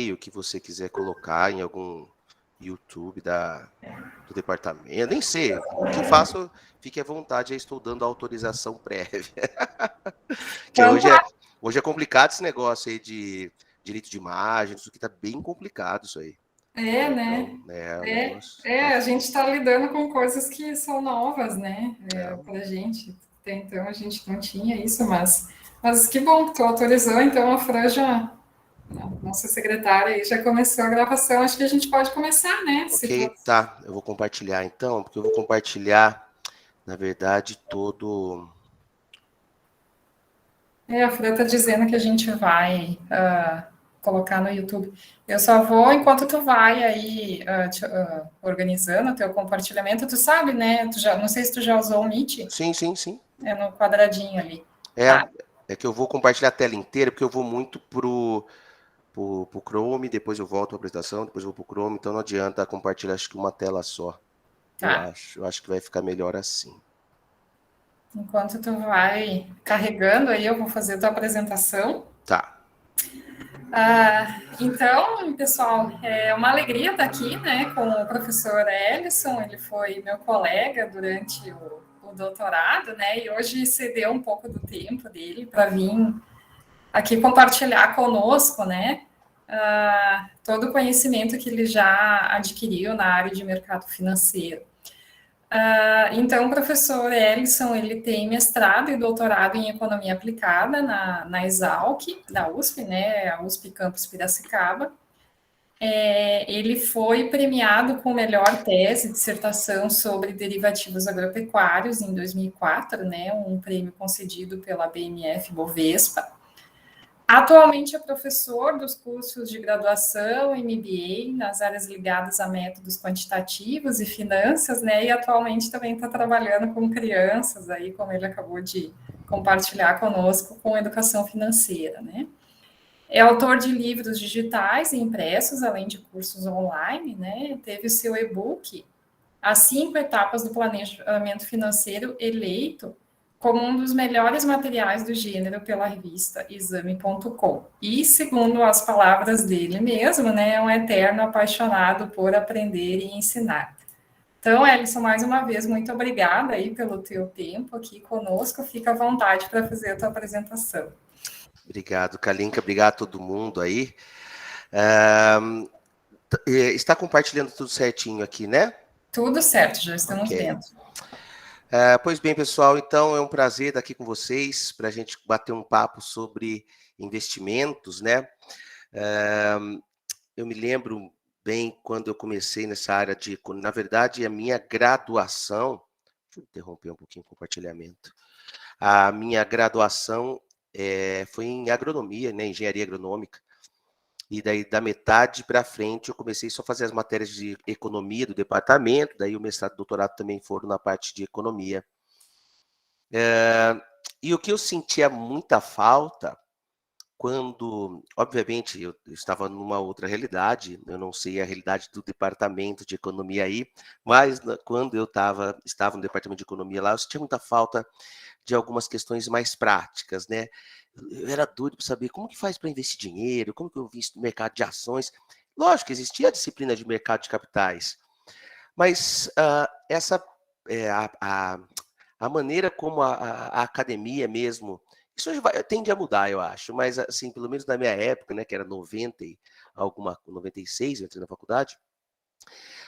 e-mail que você quiser colocar em algum YouTube do departamento, nem sei, o que faço, fique à vontade, eu estou dando autorização prévia. Que Então tá. hoje é complicado esse negócio aí de direito de imagem, isso que tá bem complicado isso aí. É, né? Então, o negócio A gente está lidando com coisas que são novas, né? é, Para a gente. Até então a gente não tinha isso, mas que bom que tu autorizou. Então a Fran já, nossa secretária aí, já começou a gravação. Acho que a gente pode começar, né? Se tu... ok, tá, eu vou compartilhar então, porque eu vou compartilhar, na verdade, todo... A Fran está dizendo que a gente vai colocar no YouTube. Eu só vou enquanto tu vai aí organizando o teu compartilhamento. Tu sabe, né? Não sei se tu já usou o Meet. Sim, sim, sim. É no quadradinho ali. É, Tá, é que eu vou compartilhar a tela inteira, porque eu vou muito pro Chrome, depois eu volto para a apresentação, depois eu vou pro Chrome, então não adianta compartilhar acho que uma tela só. tá. Eu acho que vai ficar melhor assim. Enquanto tu vai carregando aí, eu vou fazer a tua apresentação. Tá. Então, pessoal, é uma alegria estar aqui, né, com o professor Ellison. Ele foi meu colega durante o doutorado, né, e hoje cedeu um pouco do tempo dele para vir aqui compartilhar conosco, né, todo o conhecimento que ele já adquiriu na área de mercado financeiro. Então, o professor Ellison, ele tem mestrado e doutorado em Economia Aplicada na Exalc, da USP, né, a USP Campus Piracicaba. Ele foi premiado com melhor tese, dissertação sobre derivativos agropecuários em 2004, né, um prêmio concedido pela BMF Bovespa. Atualmente é professor dos cursos de graduação, MBA, nas áreas ligadas a métodos quantitativos e finanças, né? E atualmente também está trabalhando com crianças, aí, como ele acabou de compartilhar conosco, com educação financeira, né? É autor de livros digitais e impressos, além de cursos online, né? Teve o seu e-book, As 5 Etapas do Planejamento Financeiro, eleito como um dos melhores materiais do gênero pela revista Exame.com. E, segundo as palavras dele mesmo, né, é um eterno apaixonado por aprender e ensinar. Então, Ellison, mais uma vez, muito obrigada aí pelo teu tempo aqui conosco. Fica à vontade para fazer a tua apresentação. Obrigado, Kalinka. Obrigado a todo mundo aí. Está compartilhando tudo certinho aqui, né? Tudo certo, já estamos Ok. dentro. Pois bem, pessoal, então é um prazer estar aqui com vocês para a gente bater um papo sobre investimentos, né? Eu me lembro bem quando eu comecei nessa área na verdade, a minha graduação, deixa eu interromper um pouquinho o compartilhamento. A minha graduação foi em agronomia, né, engenharia agronômica. E daí, da metade para frente, eu comecei só a fazer as matérias de economia do departamento, daí o mestrado e doutorado também foram na parte de economia. E o que eu sentia muita falta quando, obviamente, eu estava numa outra realidade, eu não sei a realidade do departamento de economia aí, mas quando eu estava no departamento de economia lá, eu sentia muita falta de algumas questões mais práticas, né? Eu era doido para saber como que faz para investir dinheiro, como que eu visto no mercado de ações. Lógico, existia a disciplina de mercado de capitais, mas essa é, a maneira como a academia mesmo, isso hoje tende a mudar, eu acho, mas assim, pelo menos na minha época, né, que era 90 e alguma, 96, eu entrei na faculdade,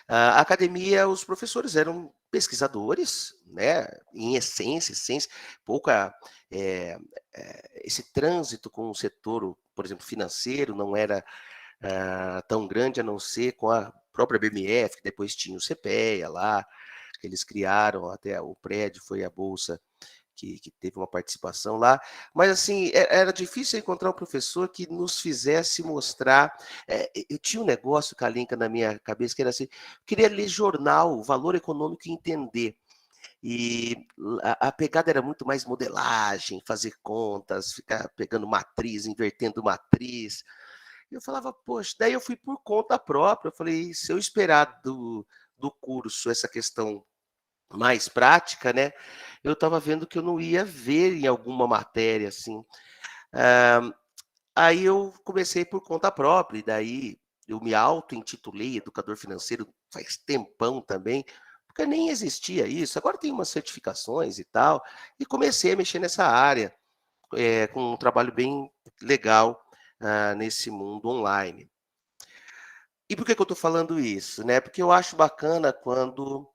a academia, os professores eram pesquisadores, né, em essência, pouca, esse trânsito com o setor, por exemplo, financeiro, não era tão grande, a não ser com a própria BMF, que depois tinha o CPEA lá, que eles criaram, até o prédio foi a bolsa que teve uma participação lá, mas assim, era difícil encontrar um professor que nos fizesse mostrar, eu tinha um negócio, Kalinka, na minha cabeça, que era assim, eu queria ler jornal, valor econômico e entender, e a pegada era muito mais modelagem, fazer contas, ficar pegando matriz, invertendo matriz, e eu falava, poxa, daí eu fui por conta própria, eu falei, se eu esperar do curso essa questão mais prática, né, eu estava vendo que eu não ia ver em alguma matéria, assim. Aí eu comecei por conta própria, e daí eu me auto-intitulei educador financeiro faz tempão também, porque nem existia isso. Agora tem umas certificações e tal, e comecei a mexer nessa área, com um trabalho bem legal, nesse mundo online. E por que que eu estou falando isso, né? Porque eu acho bacana quando,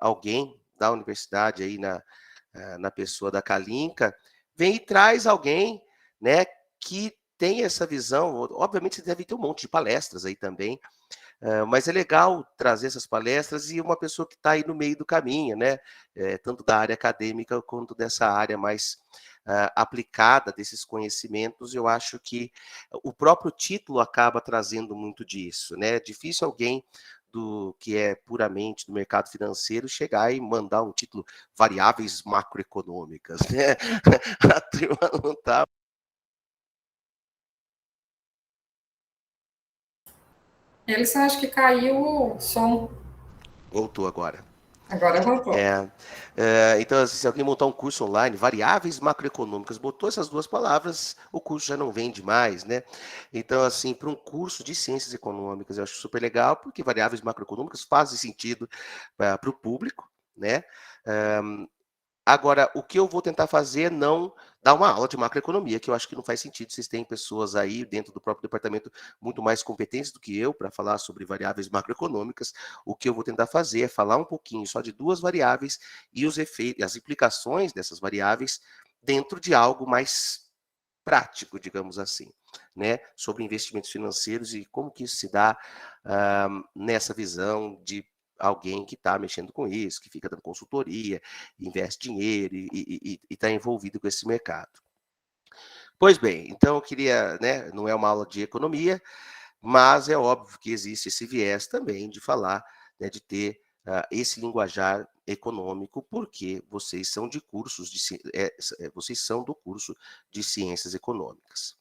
alguém da universidade aí na pessoa da Kalinka, vem e traz alguém, né, que tem essa visão. Obviamente, você deve ter um monte de palestras aí também, mas é legal trazer essas palestras e uma pessoa que está aí no meio do caminho, né, tanto da área acadêmica quanto dessa área mais aplicada desses conhecimentos. Eu acho que o próprio título acaba trazendo muito disso, né? É difícil alguém que é puramente do mercado financeiro chegar e mandar um título variáveis macroeconômicas, né? A turma não está. Eles acho que caiu o som. Voltou agora. Agora voltou. Então, assim, se alguém montar um curso online, variáveis macroeconômicas, botou essas duas palavras, o curso já não vende mais, né? Então, assim, para um curso de ciências econômicas, eu acho super legal, porque variáveis macroeconômicas fazem sentido para o público, né? Agora, o que eu vou tentar fazer é não dar uma aula de macroeconomia, que eu acho que não faz sentido. Vocês têm pessoas aí dentro do próprio departamento muito mais competentes do que eu para falar sobre variáveis macroeconômicas. O que eu vou tentar fazer é falar um pouquinho só de duas variáveis e os efeitos, as implicações dessas variáveis dentro de algo mais prático, digamos assim, né? Sobre investimentos financeiros e como que isso se dá nessa visão de alguém que está mexendo com isso, que fica dando consultoria, investe dinheiro e está envolvido com esse mercado. Pois bem, então eu queria, né, não é uma aula de economia, mas é óbvio que existe esse viés também de falar, né, de ter esse linguajar econômico, porque vocês são de cursos vocês são do curso de ciências econômicas.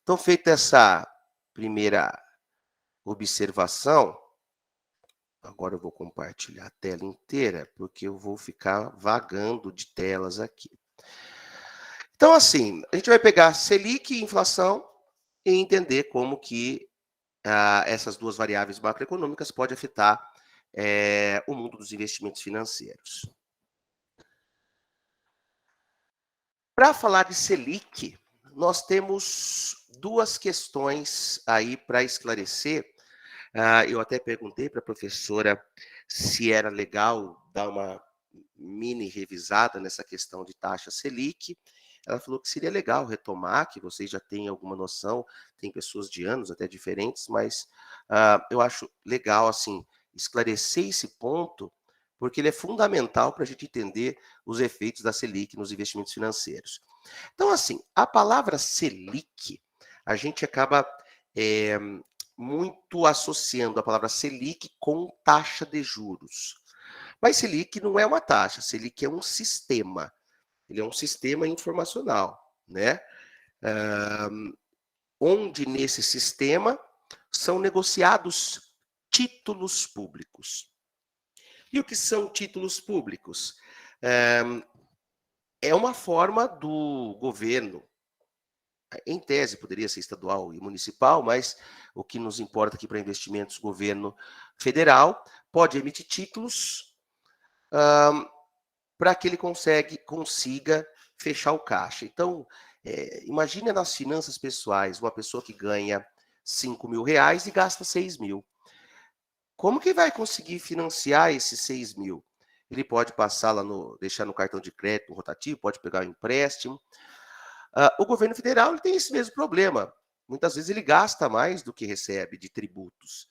Então, feita essa primeira observação, agora eu vou compartilhar a tela inteira, porque eu vou ficar vagando de telas aqui. Então, assim, a gente vai pegar Selic e inflação e entender como que essas duas variáveis macroeconômicas podem afetar o mundo dos investimentos financeiros. Para falar de Selic, nós temos duas questões aí para esclarecer. Eu até perguntei para a professora se era legal dar uma mini revisada nessa questão de taxa Selic. Ela falou que seria legal retomar, que vocês já têm alguma noção, tem pessoas de anos até diferentes, mas eu acho legal, assim, esclarecer esse ponto, porque ele é fundamental para a gente entender os efeitos da Selic nos investimentos financeiros. Então, assim, a palavra Selic, a gente acaba muito associando a palavra Selic com taxa de juros. Mas Selic não é uma taxa, Selic é um sistema. Ele é um sistema informacional, né? Onde nesse sistema são negociados títulos públicos. E o que são títulos públicos? É uma forma do governo, em tese poderia ser estadual e municipal, mas o que nos importa aqui para investimentos, governo federal pode emitir títulos para que ele consiga fechar o caixa. Então, imagine nas finanças pessoais uma pessoa que ganha R$ 5.000 e gasta 6.000. Como que vai conseguir financiar esses 6.000? Ele pode passar lá deixar no cartão de crédito rotativo, pode pegar um empréstimo. O governo federal ele tem esse mesmo problema. Muitas vezes ele gasta mais do que recebe de tributos.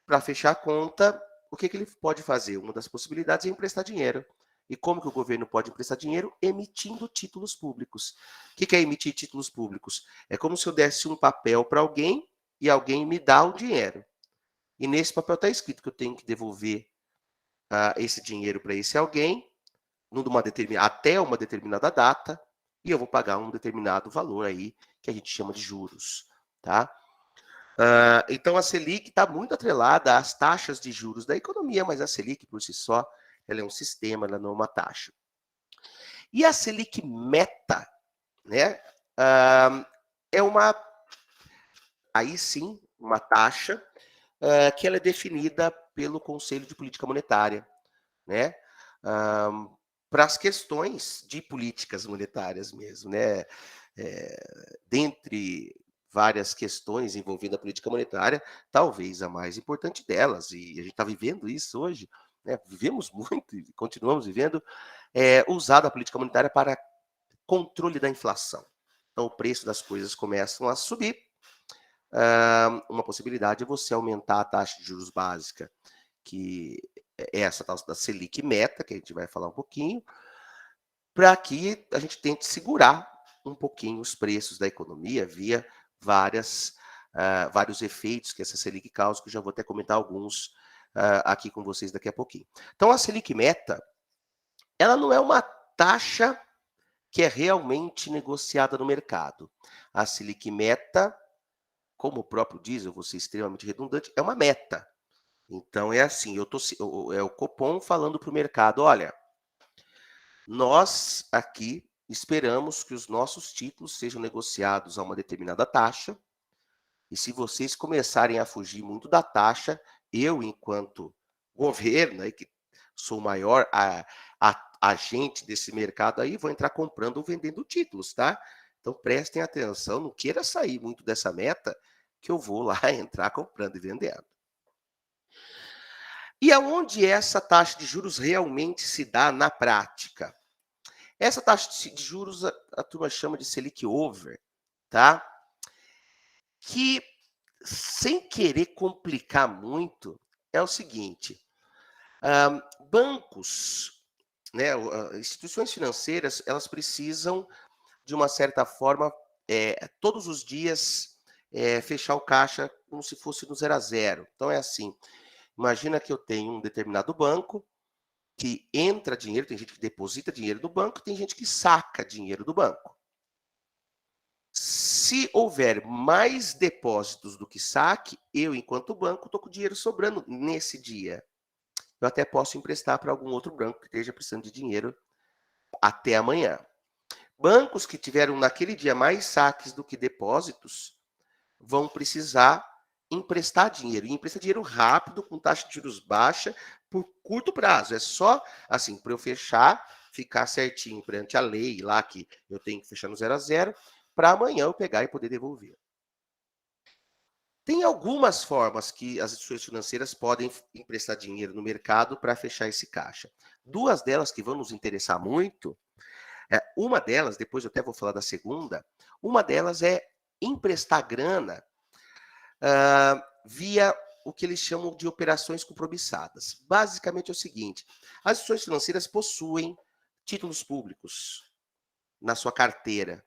Para fechar a conta, o que ele pode fazer? Uma das possibilidades é emprestar dinheiro. E como que o governo pode emprestar dinheiro? Emitindo títulos públicos. O que é emitir títulos públicos? É como se eu desse um papel para alguém e alguém me dá o dinheiro. E nesse papel está escrito que eu tenho que devolver esse dinheiro para esse alguém até uma determinada data, e eu vou pagar um determinado valor aí, que a gente chama de juros. Tá? Então, a Selic está muito atrelada às taxas de juros da economia, mas a Selic, por si só, ela é um sistema, ela não é uma taxa. E a Selic meta, né? é aí sim, uma taxa que ela é definida pelo Conselho de Política Monetária, né? Para as questões de políticas monetárias mesmo, né? Dentre várias questões envolvendo a política monetária, talvez a mais importante delas, e a gente está vivendo isso hoje, né? Vivemos muito e continuamos vivendo, usar a política monetária para controle da inflação. Então, o preço das coisas começam a subir. Uma possibilidade é você aumentar a taxa de juros básica, que é essa tal da Selic Meta, que a gente vai falar um pouquinho, para que a gente tente segurar um pouquinho os preços da economia via vários efeitos que essa Selic causa, que eu já vou até comentar alguns aqui com vocês daqui a pouquinho. Então, a Selic Meta, ela não é uma taxa que é realmente negociada no mercado. A Selic Meta, como o próprio diz, eu vou ser extremamente redundante, é uma meta. Então é assim, é o Copom falando para o mercado, olha, nós aqui esperamos que os nossos títulos sejam negociados a uma determinada taxa, e se vocês começarem a fugir muito da taxa, eu, enquanto governo, que sou o maior agente desse mercado aí, vou entrar comprando ou vendendo títulos, tá? Então prestem atenção, não queira sair muito dessa meta, que eu vou lá entrar comprando e vendendo. E aonde essa taxa de juros realmente se dá na prática? Essa taxa de juros a turma chama de Selic Over, tá? Que, sem querer complicar muito, é o seguinte, bancos, né, instituições financeiras, elas precisam, de uma certa forma, todos os dias, fechar o caixa como se fosse no 0 a 0. Então é assim, imagina que eu tenho um determinado banco, que entra dinheiro, tem gente que deposita dinheiro no banco, tem gente que saca dinheiro do banco. Se houver mais depósitos do que saque, eu, enquanto banco, estou com dinheiro sobrando nesse dia. Eu até posso emprestar para algum outro banco que esteja precisando de dinheiro até amanhã. Bancos que tiveram naquele dia mais saques do que depósitos vão precisar emprestar dinheiro. E emprestar dinheiro rápido, com taxa de juros baixa, por curto prazo. É só, assim, para eu fechar, ficar certinho perante a lei lá, que eu tenho que fechar no 0 a 0, para amanhã eu pegar e poder devolver. Tem algumas formas que as instituições financeiras podem emprestar dinheiro no mercado para fechar esse caixa. Duas delas que vão nos interessar muito, uma delas, depois eu até vou falar da segunda, uma delas é emprestar grana via o que eles chamam de operações compromissadas. Basicamente é o seguinte, as instituições financeiras possuem títulos públicos na sua carteira.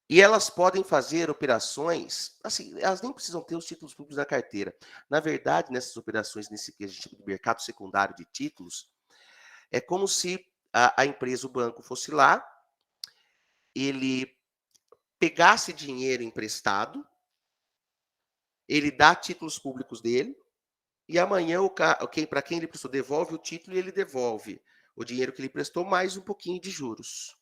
E elas podem fazer operações, assim, elas nem precisam ter os títulos públicos na carteira. Na verdade, nessas operações, nesse que a gente chama de mercado secundário de títulos, é como se a empresa, o banco, fosse lá, ele pegasse dinheiro emprestado, ele dá títulos públicos dele, e amanhã para quem ele prestou devolve o título e ele devolve o dinheiro que ele prestou mais um pouquinho de juros.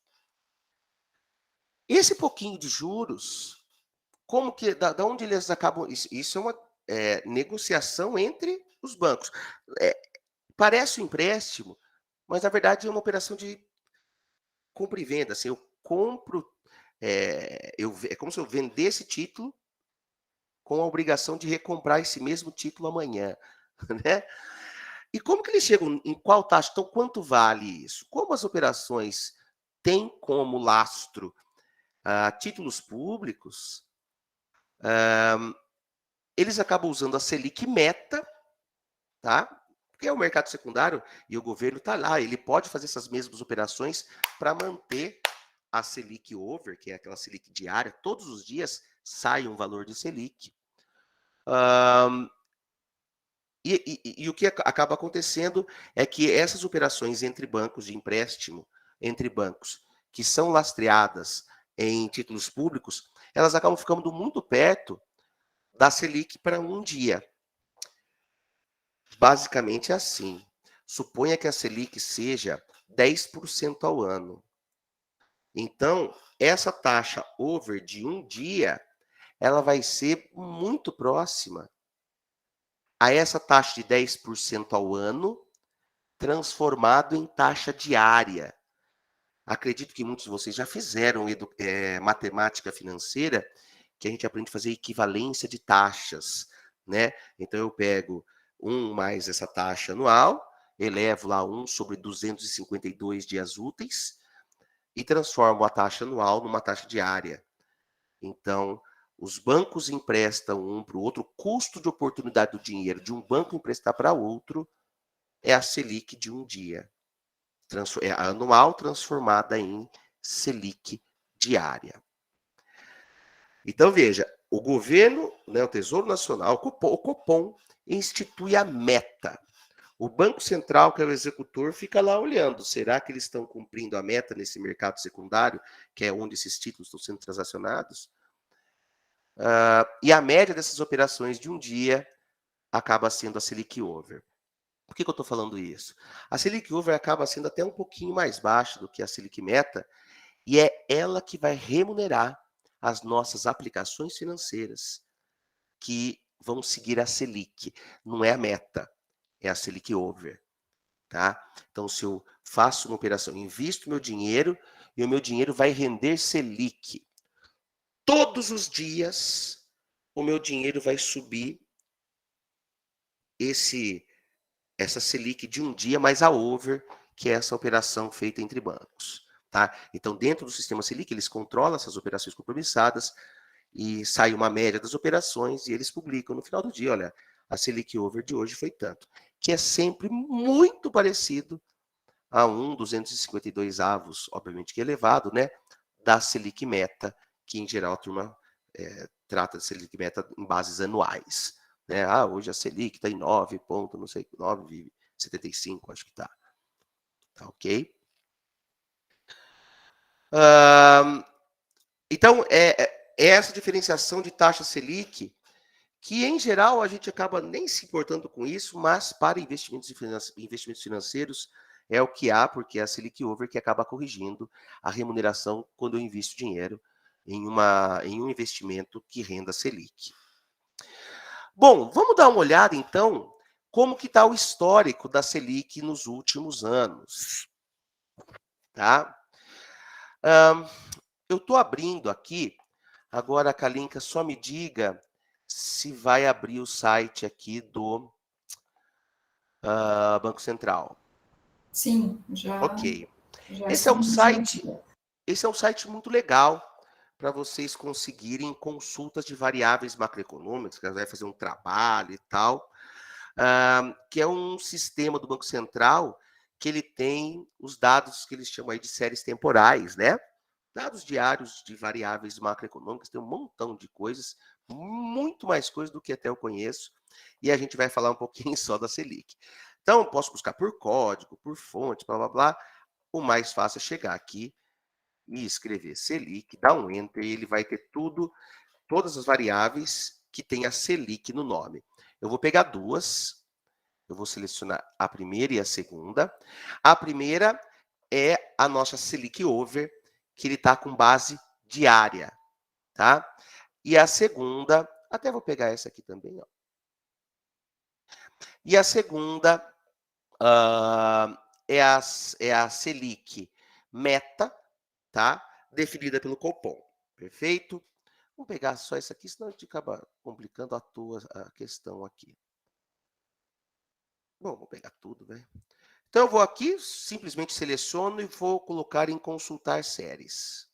Esse pouquinho de juros, como que, da onde eles acabam? Isso é uma negociação entre os bancos. Parece um empréstimo, mas na verdade é uma operação de compra e venda. Assim, eu compro, é como se eu vendesse título com a obrigação de recomprar esse mesmo título amanhã, né? E como que eles chegam, em qual taxa? Então, quanto vale isso? Como as operações têm como lastro títulos públicos, eles acabam usando a Selic Meta, tá? Porque é o mercado secundário e o governo está lá, ele pode fazer essas mesmas operações para manter a Selic Over, que é aquela Selic diária, todos os dias sai um valor de Selic. E o que acaba acontecendo é que essas operações entre bancos de empréstimo, entre bancos que são lastreadas em títulos públicos, elas acabam ficando muito perto da Selic para um dia. Basicamente é assim. Suponha que a Selic seja 10% ao ano. Então, essa taxa over de um dia, ela vai ser muito próxima a essa taxa de 10% ao ano, transformado em taxa diária. Acredito que muitos de vocês já fizeram matemática financeira, que a gente aprende a fazer equivalência de taxas, né? Então, eu pego 1 mais essa taxa anual, elevo lá 1 sobre 252 dias úteis e transformo a taxa anual numa taxa diária. Então, os bancos emprestam um para o outro, o custo de oportunidade do dinheiro de um banco emprestar para outro é a Selic de um dia. É a anual transformada em Selic diária. Então, veja, o governo, né, o Tesouro Nacional, o Copom, institui a meta. O Banco Central, que é o executor, fica lá olhando. Será que eles estão cumprindo a meta nesse mercado secundário, que é onde esses títulos estão sendo transacionados? E a média dessas operações de um dia acaba sendo a Selic Over. Por que eu estou falando isso? A Selic Over acaba sendo até um pouquinho mais baixa do que a Selic Meta, e é ela que vai remunerar as nossas aplicações financeiras que vão seguir a Selic. Não é a meta, é a Selic Over. Tá? Então, se eu faço uma operação, invisto meu dinheiro, e o meu dinheiro vai render Selic. Todos os dias, o meu dinheiro vai subir essa Selic de um dia mais a over, que é essa operação feita entre bancos. Tá? Então, dentro do sistema Selic, eles controlam essas operações compromissadas e sai uma média das operações e eles publicam no final do dia, olha, a Selic over de hoje foi tanto, que é sempre muito parecido a 252 avos, obviamente que elevado, né, da Selic Meta, que em geral a turma trata de Selic Meta em bases anuais. Né? Hoje a Selic está em 9 ponto, não sei, 9,75, acho que está. Tá ok? Então, é essa diferenciação de taxa Selic, que em geral a gente acaba nem se importando com isso, mas para investimentos financeiros é o que há, porque é a Selic Over que acaba corrigindo a remuneração quando eu invisto dinheiro em um investimento que renda Selic. Bom, vamos dar uma olhada, então, como que está o histórico da Selic nos últimos anos. Tá? Eu estou abrindo aqui, agora a Kalinka só me diga se vai abrir o site aqui do Banco Central. Sim, já. Ok. Já Esse é um estamos site, aqui. esse é um site muito legal para vocês conseguirem consultas de variáveis macroeconômicas, que vai fazer um trabalho e tal, que é um sistema do Banco Central que ele tem os dados que eles chamam aí de séries temporais, né? Dados diários de variáveis macroeconômicas, tem um montão de coisas, muito mais coisas do que até eu conheço, e a gente vai falar um pouquinho só da Selic. Então, eu posso buscar por código, por fonte, blá, blá, blá. O mais fácil é chegar aqui e escrever Selic, dar um Enter, e ele vai ter todas as variáveis que tem a Selic no nome. Eu vou pegar duas, eu vou selecionar a primeira e a segunda. A primeira é a nossa Selic Over, que ele está com base diária, tá? E a segunda, até vou pegar essa aqui também, ó. E a segunda é a Selic Meta, tá? Definida pelo Copom, perfeito? Vamos pegar só essa aqui, senão a gente acaba complicando à toa a questão aqui. Bom, vou pegar tudo, né? Então, eu vou aqui, simplesmente seleciono e vou colocar em consultar séries.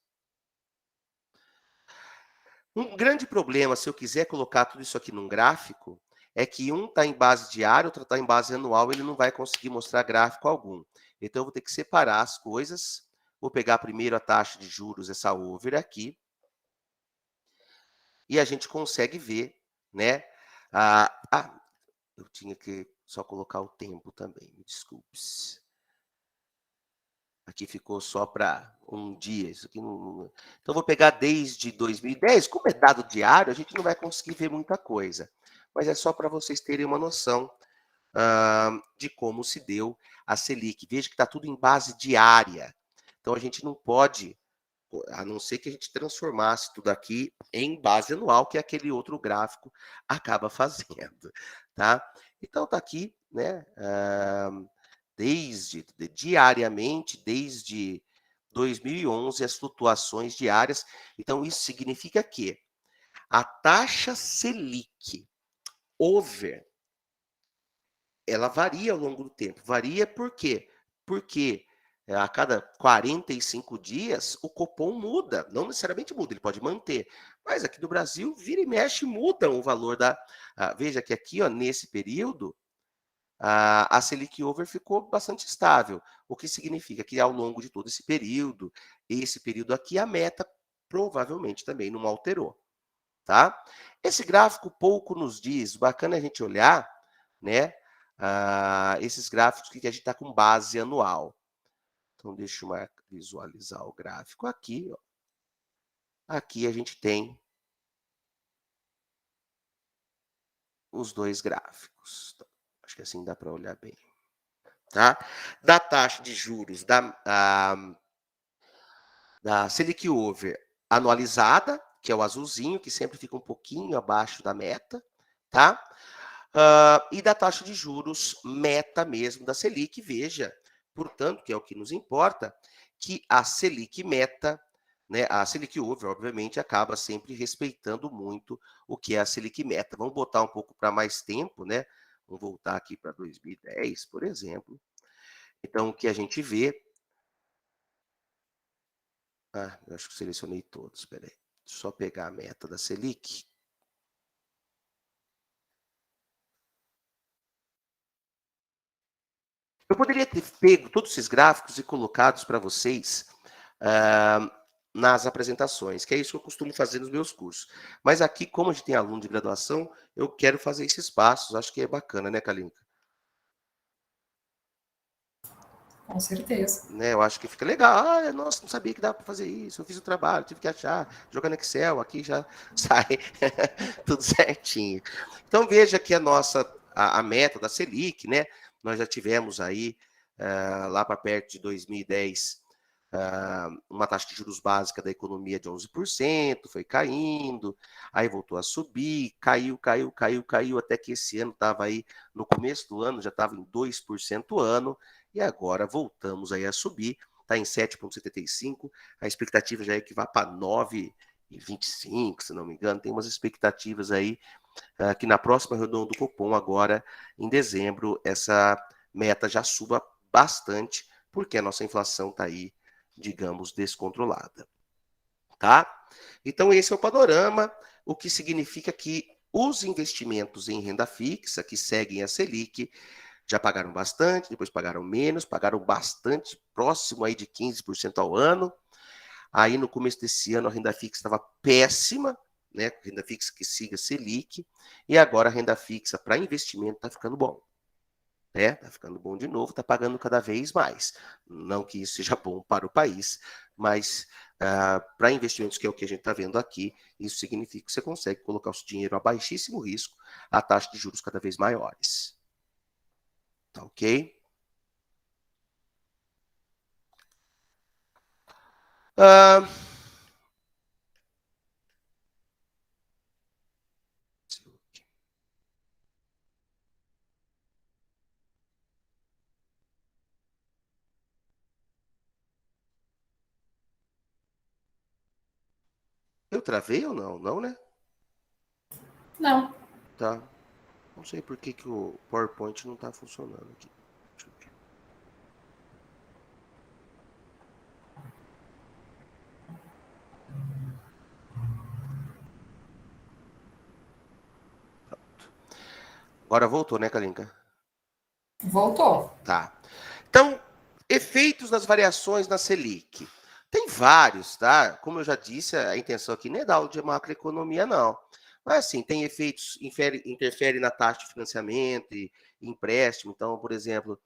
Um grande problema, se eu quiser colocar tudo isso aqui num gráfico, é que um está em base diária, outro está em base anual, ele não vai conseguir mostrar gráfico algum. Então, eu vou ter que separar as coisas. Vou pegar primeiro a taxa de juros, essa over aqui, e a gente consegue ver, né? Eu tinha que só colocar o tempo também, me desculpe. Aqui ficou só para um dia. Isso aqui não... Então, vou pegar desde 2010. Como é dado diário, a gente não vai conseguir ver muita coisa. Mas é só para vocês terem uma noção de como se deu a Selic. Veja que está tudo em base diária. Então, a gente não pode a não ser que a gente transformasse tudo aqui em base anual, que é aquele outro gráfico acaba fazendo, tá? Então tá aqui, né, diariamente, desde 2011, as flutuações diárias. Então isso significa que a taxa Selic over, ela varia ao longo do tempo. Varia por quê? Porque a cada 45 dias o Copom muda, não necessariamente muda, ele pode manter. Mas aqui no Brasil, vira e mexe, muda o valor da. Veja que aqui, ó, nesse período, a Selic over ficou bastante estável, o que significa que ao longo de todo esse período aqui, a meta provavelmente também não alterou, tá? Esse gráfico pouco nos diz, bacana a gente olhar, né? Esses gráficos que a gente está com base anual. Então, deixa eu visualizar o gráfico aqui. Ó. Aqui a gente tem os dois gráficos. Então, acho que assim dá para olhar bem. Tá? Da taxa de juros da Selic Over anualizada, que é o azulzinho, que sempre fica um pouquinho abaixo da meta, tá? E da taxa de juros meta mesmo da Selic, veja, portanto, que é o que nos importa, que a Selic meta, né, a Selic Over, obviamente, acaba sempre respeitando muito o que é a Selic meta. Vamos botar um pouco para mais tempo, né? Vamos voltar aqui para 2010, por exemplo. Então, o que a gente vê... eu acho que selecionei todos, espera aí. Só pegar a meta da Selic. Eu poderia ter pego todos esses gráficos e colocados para vocês nas apresentações, que é isso que eu costumo fazer nos meus cursos. Mas aqui, como a gente tem aluno de graduação, eu quero fazer esses passos. Acho que é bacana, né, Kalinka? Com certeza. Né, eu acho que fica legal. Nossa, não sabia que dava para fazer isso. Eu fiz o trabalho, tive que achar, jogar no Excel, aqui já sai tudo certinho. Então, veja que a meta da Selic, né? Nós já tivemos aí, lá para perto de 2010, uma taxa de juros básica da economia de 11%, foi caindo, aí voltou a subir, caiu, até que esse ano estava aí, no começo do ano, já estava em 2% ano, e agora voltamos aí a subir, está em 7,75%, a expectativa já é que vá para 9,25%, se não me engano, tem umas expectativas aí que na próxima reunião do Copom, agora em dezembro, essa meta já suba bastante, porque a nossa inflação está aí, digamos, descontrolada. Tá? Então, esse é o panorama, o que significa que os investimentos em renda fixa, que seguem a Selic, já pagaram bastante, depois pagaram menos, pagaram bastante, próximo aí de 15% ao ano. Aí, no começo desse ano, a renda fixa estava péssima, né? Renda fixa que siga Selic, e agora a renda fixa para investimento está ficando bom. Né? Tá ficando bom de novo, tá pagando cada vez mais. Não que isso seja bom para o país, mas para investimentos, que é o que a gente está vendo aqui, isso significa que você consegue colocar o seu dinheiro a baixíssimo risco, a taxa de juros cada vez maiores. Tá ok? Eu travei ou não? Não, né? Não. Tá. Não sei por que o PowerPoint não está funcionando aqui. Deixa eu ver. Agora voltou, né, Kalinka? Voltou. Tá. Então, efeitos das variações na Selic. Tem vários, tá? Como eu já disse, a intenção aqui não é dar aula de macroeconomia, não. Mas, assim, tem efeitos, interfere na taxa de financiamento e empréstimo. Então, por exemplo,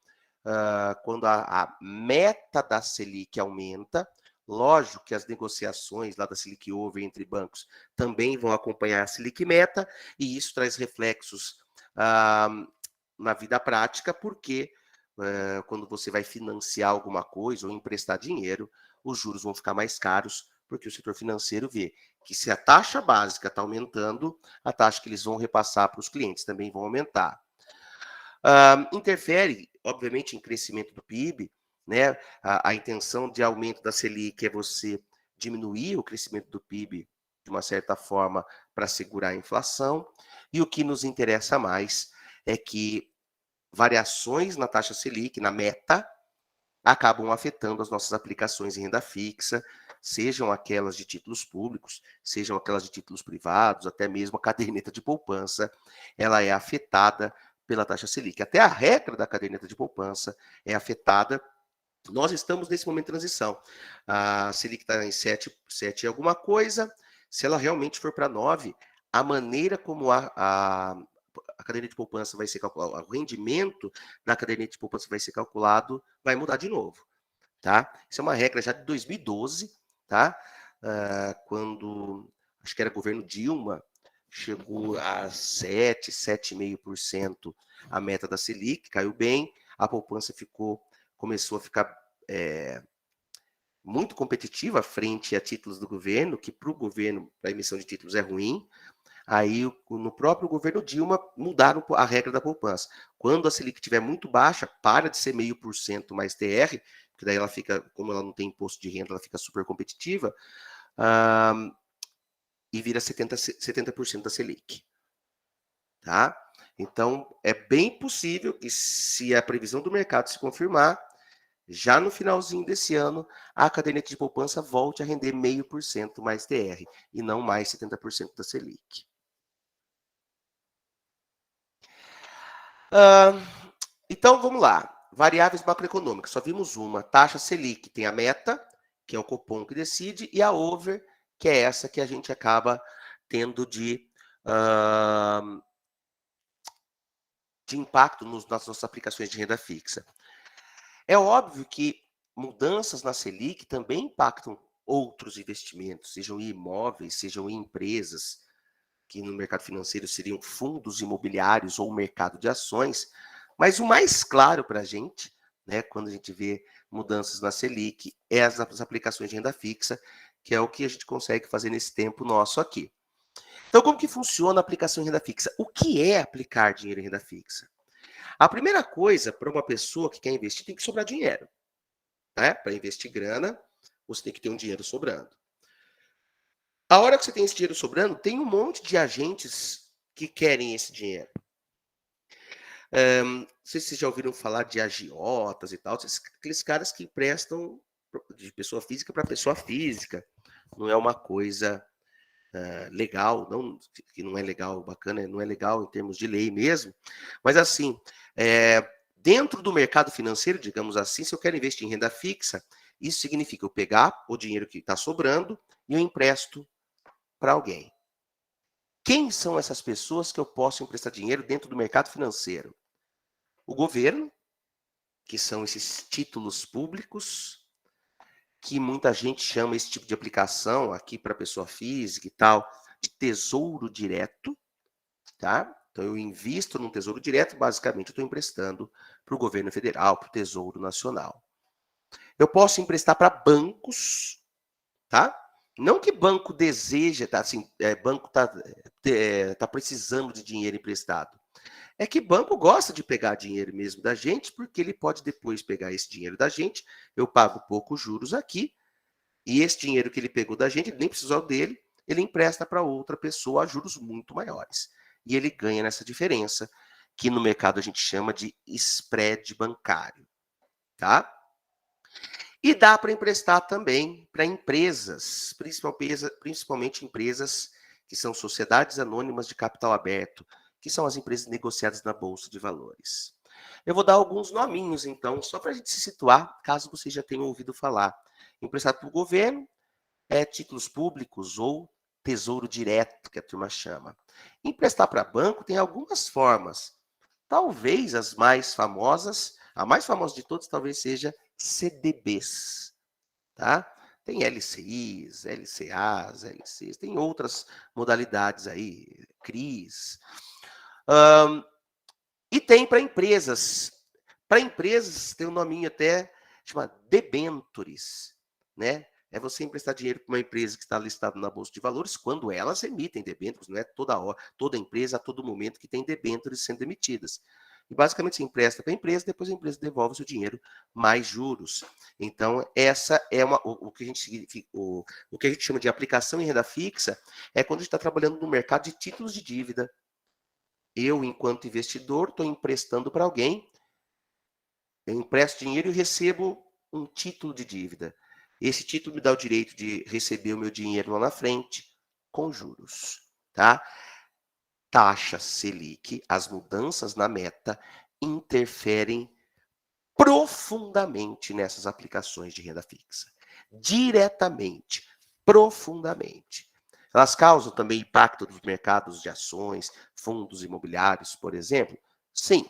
quando a meta da Selic aumenta, lógico que as negociações lá da Selic Over entre bancos também vão acompanhar a Selic meta, e isso traz reflexos na vida prática, porque quando você vai financiar alguma coisa ou emprestar dinheiro, os juros vão ficar mais caros, porque o setor financeiro vê que se a taxa básica está aumentando, a taxa que eles vão repassar para os clientes também vão aumentar. Interfere, obviamente, em crescimento do PIB, né? A intenção de aumento da Selic é você diminuir o crescimento do PIB de uma certa forma para segurar a inflação. E o que nos interessa mais é que variações na taxa Selic, na meta, acabam afetando as nossas aplicações em renda fixa, sejam aquelas de títulos públicos, sejam aquelas de títulos privados, até mesmo a caderneta de poupança, ela é afetada pela taxa Selic. Até a regra da caderneta de poupança é afetada. Nós estamos nesse momento de transição. A Selic está em 7 e alguma coisa. Se ela realmente for para 9, a maneira como a caderneta de poupança vai ser calculado, o rendimento da caderneta de poupança vai ser calculado, vai mudar de novo, tá? Isso é uma regra já de 2012, tá? Quando, acho que era governo Dilma, chegou a 7,5% a meta da Selic, caiu bem, a poupança começou a ficar muito competitiva frente a títulos do governo, que para o governo, para a emissão de títulos é ruim. Aí, no próprio governo Dilma, mudaram a regra da poupança. Quando a Selic estiver muito baixa, para de ser 0,5% mais TR, porque daí ela fica, como ela não tem imposto de renda, ela fica super competitiva, e vira 70% da Selic. Tá? Então, é bem possível que, se a previsão do mercado se confirmar, já no finalzinho desse ano, a caderneta de poupança volte a render 0,5% mais TR, e não mais 70% da Selic. Então, vamos lá. Variáveis macroeconômicas. Só vimos uma. Taxa Selic tem a meta, que é o Copom que decide, e a over, que é essa que a gente acaba tendo de impacto nas nossas aplicações de renda fixa. É óbvio que mudanças na Selic também impactam outros investimentos, sejam em imóveis, sejam em empresas, que no mercado financeiro seriam fundos imobiliários ou mercado de ações. Mas o mais claro para a gente, né, quando a gente vê mudanças na Selic, é as aplicações de renda fixa, que é o que a gente consegue fazer nesse tempo nosso aqui. Então, como que funciona a aplicação em renda fixa? O que é aplicar dinheiro em renda fixa? A primeira coisa, para uma pessoa que quer investir, tem que sobrar dinheiro. Né? Para investir grana, você tem que ter um dinheiro sobrando. A hora que você tem esse dinheiro sobrando, tem um monte de agentes que querem esse dinheiro. Não sei se vocês já ouviram falar de agiotas e tal, aqueles caras que emprestam de pessoa física para pessoa física. Não é uma coisa legal, não, que não é legal, bacana, não é legal em termos de lei mesmo, mas assim, dentro do mercado financeiro, digamos assim, se eu quero investir em renda fixa, isso significa eu pegar o dinheiro que está sobrando e eu empresto para alguém. Quem são essas pessoas que eu posso emprestar dinheiro dentro do mercado financeiro? O governo, que são esses títulos públicos, que muita gente chama esse tipo de aplicação aqui para pessoa física e tal, de tesouro direto, tá? Então eu invisto num tesouro direto, basicamente eu estou emprestando para o governo federal, para o Tesouro Nacional. Eu posso emprestar para bancos, tá? Não que banco deseja, tá? Assim, banco tá precisando de dinheiro emprestado. É que banco gosta de pegar dinheiro mesmo da gente, porque ele pode depois pegar esse dinheiro da gente, eu pago poucos juros aqui, e esse dinheiro que ele pegou da gente, ele nem precisou dele, ele empresta para outra pessoa a juros muito maiores. E ele ganha nessa diferença, que no mercado a gente chama de spread bancário, tá? E dá para emprestar também para empresas, principalmente empresas que são sociedades anônimas de capital aberto, que são as empresas negociadas na Bolsa de Valores. Eu vou dar alguns nominhos, então, só para a gente se situar, caso vocês já tenham ouvido falar. Emprestado pelo governo, títulos públicos ou tesouro direto, que a turma chama. Emprestar para banco tem algumas formas. Talvez as mais famosas, a mais famosa de todas talvez seja CDBs, tá? Tem LCIs, LCAs, LCs, tem outras modalidades aí, CRIs. E tem para empresas. Para empresas tem um nominho até, chama debentures, né? é você emprestar dinheiro para uma empresa que está listada na Bolsa de Valores quando elas emitem debêntures, não é toda hora, toda empresa a todo momento que tem debêntures sendo emitidas. E basicamente você empresta para a empresa, depois a empresa devolve o seu dinheiro mais juros. Então, essa é o que a gente o que a gente chama de aplicação em renda fixa, é quando a gente está trabalhando no mercado de títulos de dívida. Eu, enquanto investidor, estou emprestando para alguém, eu empresto dinheiro e recebo um título de dívida. Esse título me dá o direito de receber o meu dinheiro lá na frente com juros, tá? Taxa Selic, as mudanças na meta interferem profundamente nessas aplicações de renda fixa. Diretamente, profundamente. Elas causam também impacto nos mercados de ações, fundos imobiliários, por exemplo? Sim,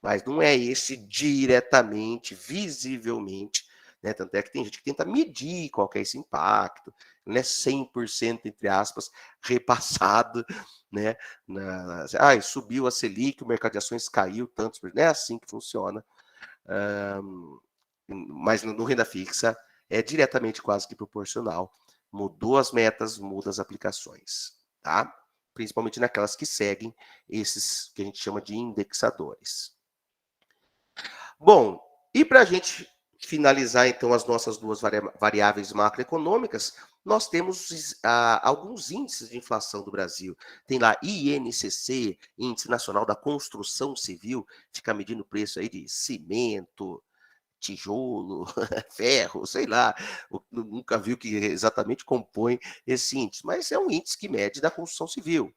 mas não é esse diretamente, visivelmente, né? Tanto é que tem gente que tenta medir qual que é esse impacto, não é 100%, entre aspas, repassado, né? Subiu a Selic, o mercado de ações caiu tantos, não é assim que funciona. Mas no renda fixa é diretamente quase que proporcional. Mudou as metas, muda as aplicações, tá? Principalmente naquelas que seguem esses que a gente chama de indexadores. Bom, e para a gente finalizar, então, as nossas duas variáveis macroeconômicas, nós temos alguns índices de inflação do Brasil. Tem lá INCC, Índice Nacional da Construção Civil, fica medindo o preço aí de cimento, tijolo, ferro, sei lá, nunca vi o que exatamente compõe esse índice, mas é um índice que mede da construção civil.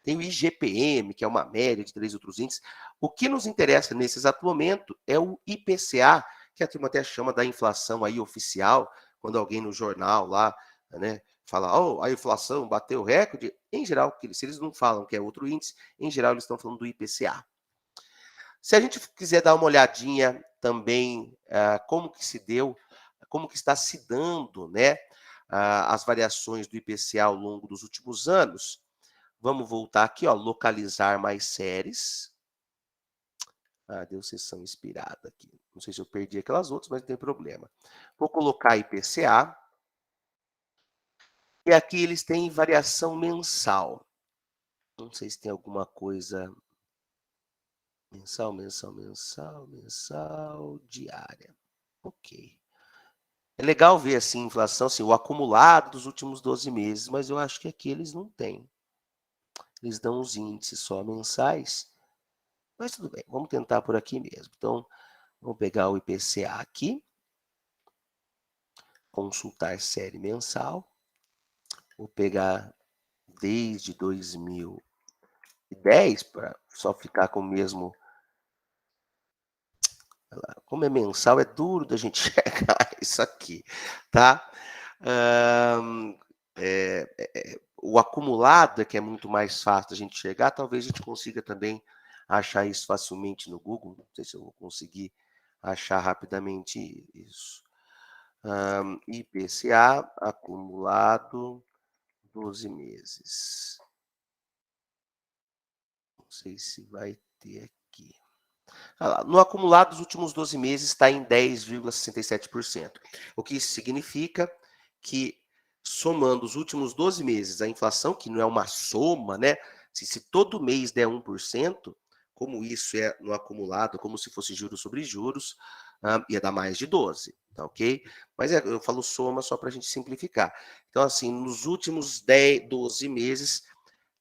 Tem o IGPM, que é uma média de 3 outros índices. O que nos interessa nesse exato momento é o IPCA, que a turma até chama da inflação aí oficial, quando alguém no jornal lá, né, fala, oh, a inflação bateu recorde. Em geral, se eles não falam que é outro índice, em geral eles estão falando do IPCA. Se a gente quiser dar uma olhadinha também como que se deu, como que está se dando, né, as variações do IPCA ao longo dos últimos anos, vamos voltar aqui, ó, localizar mais séries. Deu sessão inspirada aqui. Não sei se eu perdi aquelas outras, mas não tem problema. Vou colocar IPCA. E aqui eles têm variação mensal. Não sei se tem alguma coisa mensal, diária. Ok. É legal ver assim, inflação, assim, o acumulado dos últimos 12 meses, mas eu acho que aqui eles não têm. Eles dão os índices só mensais, mas tudo bem, vamos tentar por aqui mesmo. Então, vamos pegar o IPCA aqui, consultar série mensal, vou pegar desde 2010, para só ficar com o mesmo. Como é mensal, é duro da gente chegar isso aqui, tá? O acumulado é que é muito mais fácil da gente chegar, talvez a gente consiga também achar isso facilmente no Google, não sei se eu vou conseguir achar rapidamente isso. IPCA acumulado 12 meses. Não sei se vai ter aqui. No acumulado dos últimos 12 meses está em 10,67%. O que isso significa que, somando os últimos 12 meses, a inflação, que não é uma soma, né? Se todo mês der 1%, como isso é no acumulado, como se fosse juros sobre juros, ia dar mais de 12, tá ok? Mas eu falo soma só para a gente simplificar. Então, assim, nos últimos 12 meses,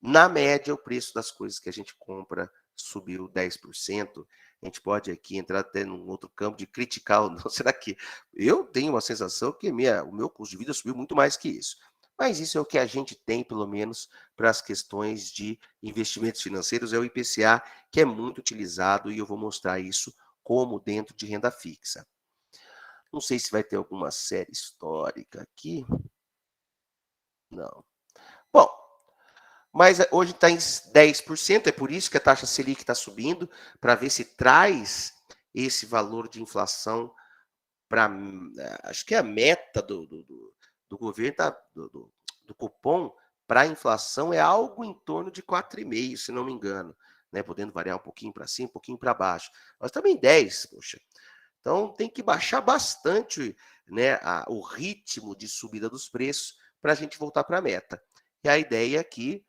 na média, o preço das coisas que a gente compra subiu 10%. A gente pode aqui entrar até num outro campo de criticar, não, será que eu tenho uma sensação que o meu custo de vida subiu muito mais que isso. Mas isso é o que a gente tem, pelo menos, para as questões de investimentos financeiros, é o IPCA, que é muito utilizado, e eu vou mostrar isso como dentro de renda fixa. Não sei se vai ter alguma série histórica aqui. Não. Bom, mas hoje está em 10%, é por isso que a taxa Selic está subindo, para ver se traz esse valor de inflação para. Acho que a meta do governo, do cupom para a inflação é algo em torno de 4,5%, se não me engano, né? Podendo variar um pouquinho para cima, um pouquinho para baixo. Mas também 10%, poxa. Então, tem que baixar bastante, né, o ritmo de subida dos preços para a gente voltar para a meta. E a ideia aqui,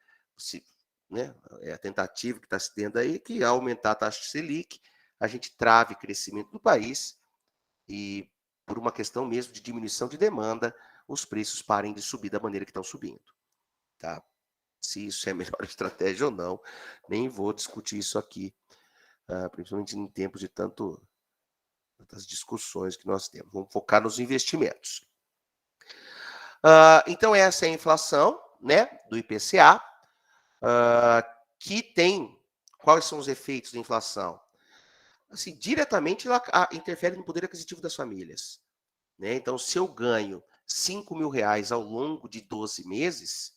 né, é a tentativa que está se tendo aí, que ao aumentar a taxa Selic, a gente trave o crescimento do país e, por uma questão mesmo de diminuição de demanda, os preços parem de subir da maneira que estão subindo. Tá? Se isso é a melhor estratégia ou não, nem vou discutir isso aqui, principalmente em tempos de tantas discussões que nós temos. Vamos focar nos investimentos. Então, essa é a inflação, né, do IPCA, que tem... Quais são os efeitos da inflação? Assim, diretamente, ela interfere no poder aquisitivo das famílias. Né? Então, se eu ganho R$5.000 ao longo de 12 meses,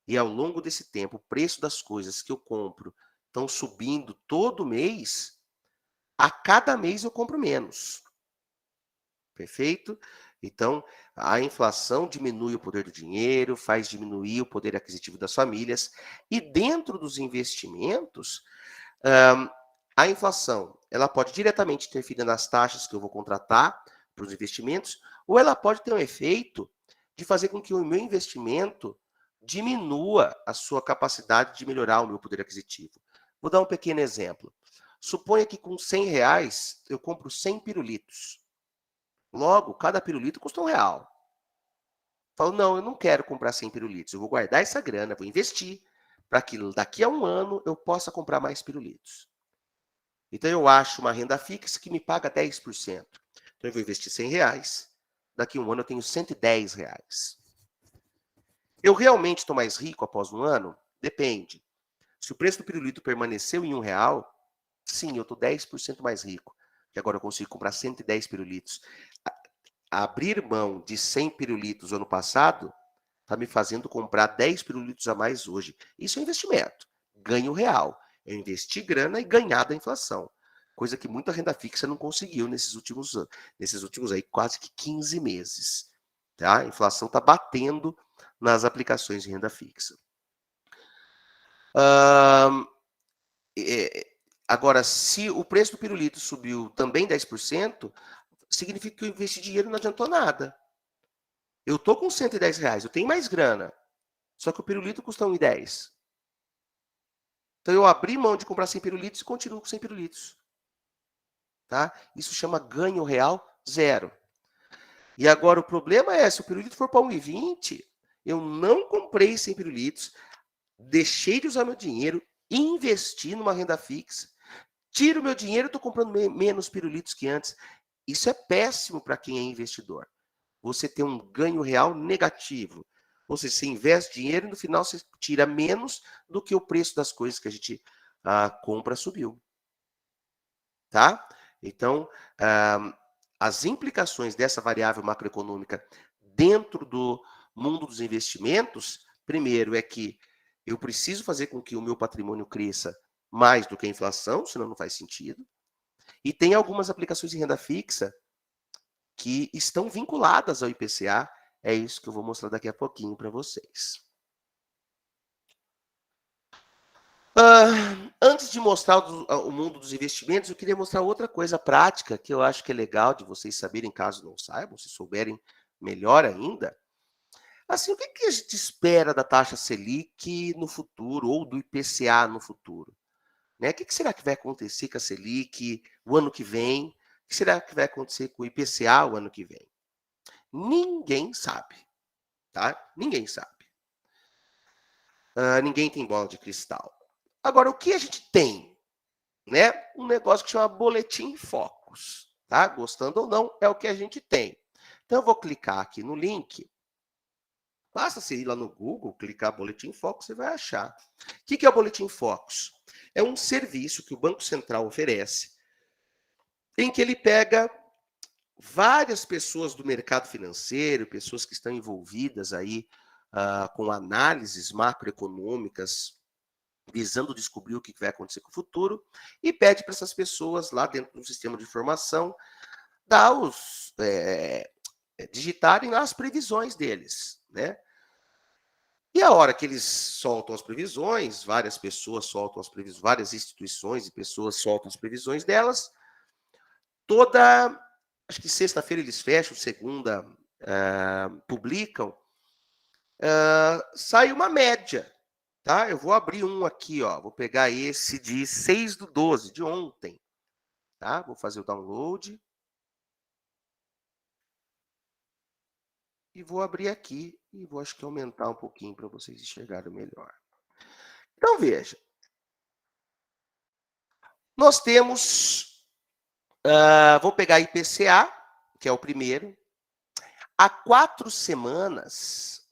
e ao longo desse tempo, o preço das coisas que eu compro estão subindo todo mês, a cada mês eu compro menos. Perfeito? Então, a inflação diminui o poder do dinheiro, faz diminuir o poder aquisitivo das famílias, e dentro dos investimentos, a inflação ela pode diretamente interferir nas taxas que eu vou contratar para os investimentos, ou ela pode ter um efeito de fazer com que o meu investimento diminua a sua capacidade de melhorar o meu poder aquisitivo. Vou dar um pequeno exemplo. Suponha que com R$100 eu compro 100 pirulitos. Logo, cada pirulito custa R$1. Falo, não, eu não quero comprar 100 pirulitos, eu vou guardar essa grana, vou investir, para que daqui a um ano eu possa comprar mais pirulitos. Então, eu acho uma renda fixa que me paga 10%. Então, eu vou investir R$100, daqui a um ano eu tenho R$110. Eu realmente estou mais rico após um ano? Depende. Se o preço do pirulito permaneceu em R$1, sim, eu estou 10% mais rico. E agora eu consigo comprar 110 pirulitos. Abrir mão de 100 pirulitos ano passado está me fazendo comprar 10 pirulitos a mais hoje. Isso é investimento. Ganho real. Eu investi grana e ganhar da inflação. Coisa que muita renda fixa não conseguiu nesses últimos aí, quase que 15 meses. Tá? A inflação está batendo nas aplicações de renda fixa. Agora, se o preço do pirulito subiu também 10%, significa que eu investi dinheiro e não adiantou nada. Eu estou com R$110, eu tenho mais grana, só que o pirulito custa R$1,10. Então, eu abri mão de comprar 100 pirulitos e continuo com 100 pirulitos. Tá? Isso chama ganho real zero. E agora, o problema é, se o pirulito for para R$1,20, eu não comprei 100 pirulitos, deixei de usar meu dinheiro, investi numa renda fixa, tiro meu dinheiro e estou comprando menos pirulitos que antes. Isso é péssimo para quem é investidor. Você tem um ganho real negativo. Ou seja, você investe dinheiro e no final você tira menos do que o preço das coisas que a gente compra subiu. Tá? Então, as implicações dessa variável macroeconômica dentro do mundo dos investimentos, primeiro é que eu preciso fazer com que o meu patrimônio cresça mais do que a inflação, senão não faz sentido. E tem algumas aplicações de renda fixa que estão vinculadas ao IPCA. É isso que eu vou mostrar daqui a pouquinho para vocês. Antes de mostrar o mundo dos investimentos, eu queria mostrar outra coisa prática que eu acho que é legal de vocês saberem, caso não saibam, se souberem, melhor ainda. Assim, o que a gente espera da taxa Selic no futuro, ou do IPCA no futuro? Né? O que será que vai acontecer com a Selic o ano que vem? O que será que vai acontecer com o IPCA o ano que vem? Ninguém sabe. Tá? Ninguém sabe. Ninguém tem bola de cristal. Agora, o que a gente tem? Né? Um negócio que chama Boletim Focus. Tá? Gostando ou não, é o que a gente tem. Então, eu vou clicar aqui no link. Basta você ir lá no Google, clicar Boletim Focus, você vai achar. O que é o Boletim Focus? É um serviço que o Banco Central oferece, em que ele pega várias pessoas do mercado financeiro, pessoas que estão envolvidas aí com análises macroeconômicas, visando descobrir o que vai acontecer com o futuro, e pede para essas pessoas lá dentro do sistema de informação digitarem lá as previsões deles, né? E a hora que eles soltam as previsões, várias pessoas soltam as previsões, várias instituições e pessoas soltam as previsões delas, acho que sexta-feira eles fecham, segunda publicam, sai uma média, tá? Eu vou abrir um aqui, ó, vou pegar esse de 6/12, de ontem, tá? Vou fazer o download. E vou abrir aqui e vou, acho que, aumentar um pouquinho para vocês enxergarem melhor. Então, veja. Nós temos, vou pegar IPCA, que é o primeiro. Há 4 semanas,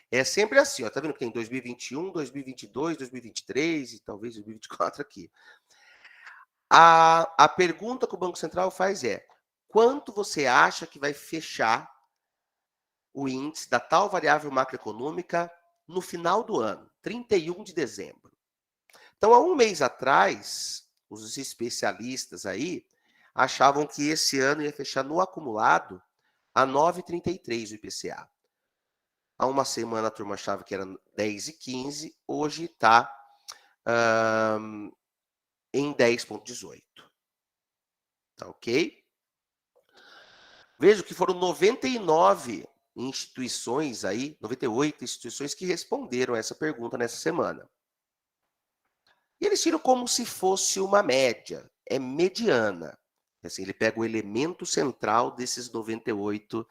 é sempre assim, ó, tá vendo que tem 2021, 2022, 2023 e talvez 2024 aqui. A pergunta que o Banco Central faz é, quanto você acha que vai fechar o índice da tal variável macroeconômica no final do ano, 31 de dezembro. Então, há um mês atrás, os especialistas aí achavam que esse ano ia fechar no acumulado a 9,33 o IPCA. Há uma semana a turma achava que era 10,15, hoje está em 10,18. Tá ok? Vejo que foram 99 instituições aí, 98 instituições que responderam essa pergunta nessa semana. E eles tiram como se fosse uma média, é mediana. Assim, ele pega o elemento central desses 98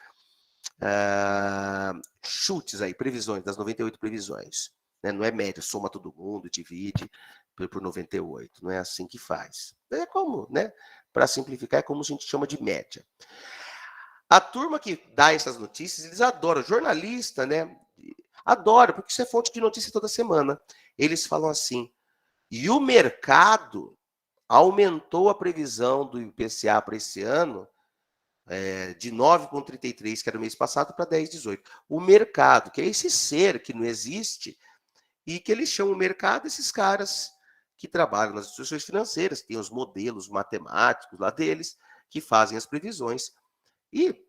chutes aí, previsões, das 98 previsões. Né? Não é média, soma todo mundo, divide por 98. Não é assim que faz. É como, né? Para simplificar, é como a gente chama de média. A turma que dá essas notícias, eles adoram. Jornalista, né? Adora, porque isso é fonte de notícia toda semana. Eles falam assim, e o mercado aumentou a previsão do IPCA para esse ano de 9,33, que era o mês passado, para 10,18. O mercado, que é esse ser que não existe, e que eles chamam o mercado esses caras que trabalham nas instituições financeiras, tem os modelos matemáticos lá deles, que fazem as previsões e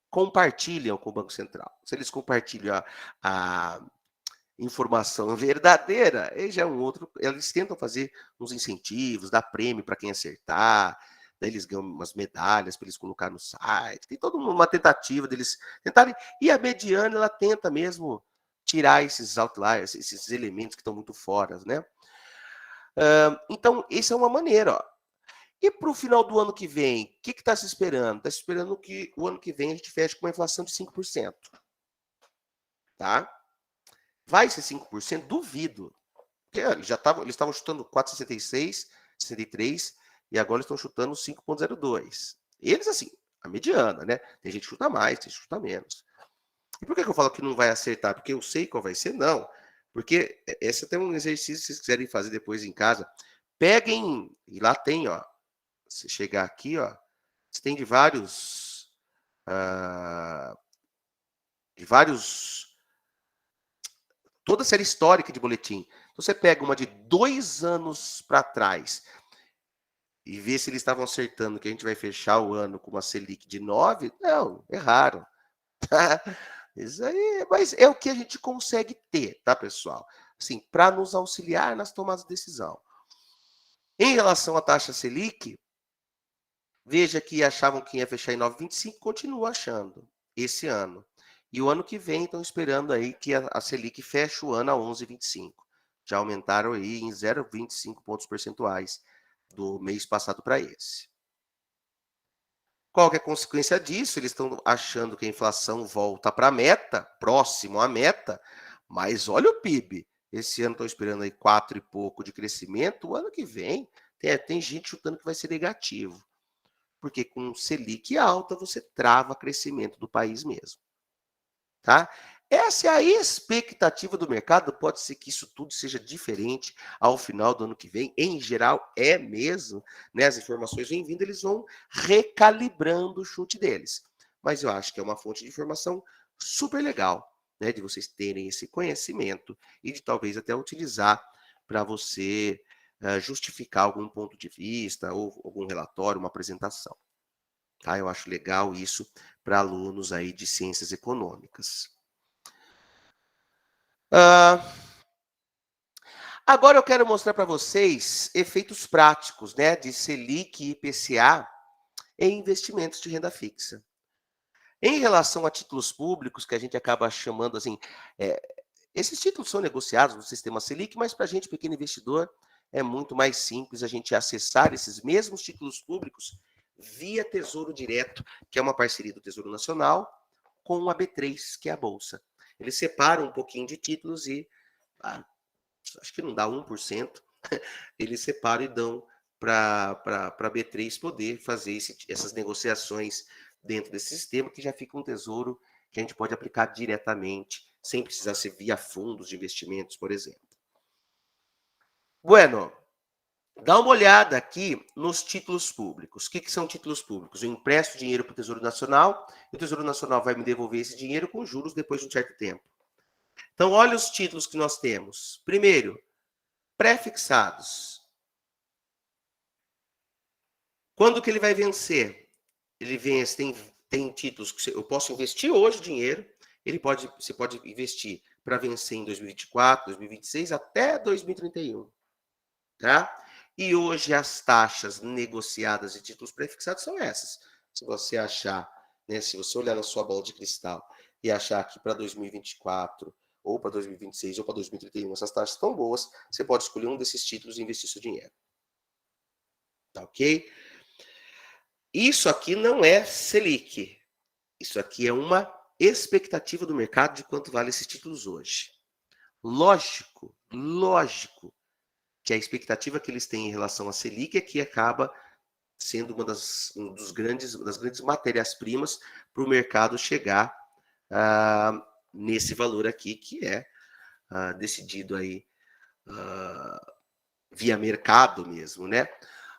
compartilham com o Banco Central. Se eles compartilham a informação verdadeira, já é um outro. Eles tentam fazer uns incentivos, dar prêmio para quem acertar, daí eles ganham umas medalhas para eles colocar no site. Tem toda uma tentativa deles tentarem. E a mediana, ela tenta mesmo tirar esses outliers, esses elementos que estão muito fora, né? Então, essa é uma maneira, ó. E para o final do ano que vem, o que está se esperando? Está se esperando que o ano que vem a gente feche com uma inflação de 5%. Tá? Vai ser 5%? Duvido. Porque eles estavam chutando 4,66, 63, e agora estão chutando 5,02. Eles, assim, a mediana, né? Tem gente que chuta mais, tem gente que chuta menos. E por que eu falo que não vai acertar? Porque eu sei qual vai ser? Não. Porque esse é até um exercício, se vocês quiserem fazer depois em casa. Peguem, e lá tem, ó. Se chegar aqui, ó, você tem de vários toda a série histórica de boletim. Então, você pega uma de 2 anos para trás e vê se eles estavam acertando que a gente vai fechar o ano com uma Selic de 9. Não, erraram. Isso aí, mas é o que a gente consegue ter, tá, pessoal? Assim, para nos auxiliar nas tomadas de decisão. Em relação à taxa Selic, veja que achavam que ia fechar em 9,25, continua achando, esse ano. E o ano que vem estão esperando aí que a Selic feche o ano a 11,25. Já aumentaram aí em 0,25 pontos percentuais do mês passado para esse. Qual que é a consequência disso? Eles estão achando que a inflação volta para a meta, próximo à meta, mas olha o PIB. Esse ano estão esperando aí 4 e pouco de crescimento, o ano que vem tem gente chutando que vai ser negativo. Porque com Selic alta, você trava o crescimento do país mesmo. Tá? Essa é a expectativa do mercado. Pode ser que isso tudo seja diferente ao final do ano que vem. Em geral, é mesmo. Né? As informações vêm vindo, eles vão recalibrando o chute deles. Mas eu acho que é uma fonte de informação super legal, né? De vocês terem esse conhecimento e de talvez até utilizar para você justificar algum ponto de vista ou algum relatório, uma apresentação. Tá? Eu acho legal isso para alunos aí de ciências econômicas. Agora eu quero mostrar para vocês efeitos práticos, né, de Selic e IPCA em investimentos de renda fixa. Em relação a títulos públicos, que a gente acaba chamando assim, esses títulos são negociados no sistema Selic, mas para a gente, pequeno investidor, é muito mais simples a gente acessar esses mesmos títulos públicos via Tesouro Direto, que é uma parceria do Tesouro Nacional com a B3, que é a Bolsa. Eles separam um pouquinho de títulos e, acho que não dá 1%, eles separam e dão para a B3 poder fazer essas negociações dentro desse sistema, que já fica um tesouro que a gente pode aplicar diretamente, sem precisar ser via fundos de investimentos, por exemplo. Bueno, dá uma olhada aqui nos títulos públicos. O que são títulos públicos? Eu empresto dinheiro para o Tesouro Nacional, e o Tesouro Nacional vai me devolver esse dinheiro com juros depois de um certo tempo. Então, olha os títulos que nós temos. Primeiro, pré-fixados. Quando que ele vai vencer? Ele vence, tem títulos que eu posso investir hoje dinheiro, você pode investir para vencer em 2024, 2026, até 2031. Tá? E hoje as taxas negociadas de títulos pré-fixados são essas. Se você achar, né, se você olhar na sua bola de cristal e achar que para 2024, ou para 2026, ou para 2031, essas taxas estão boas, você pode escolher um desses títulos e investir seu dinheiro. Tá ok? Isso aqui não é Selic. Isso aqui é uma expectativa do mercado de quanto vale esses títulos hoje. Lógico que a expectativa que eles têm em relação à Selic é que acaba sendo uma das grandes matérias-primas para o mercado chegar nesse valor aqui, que é decidido aí via mercado mesmo, né?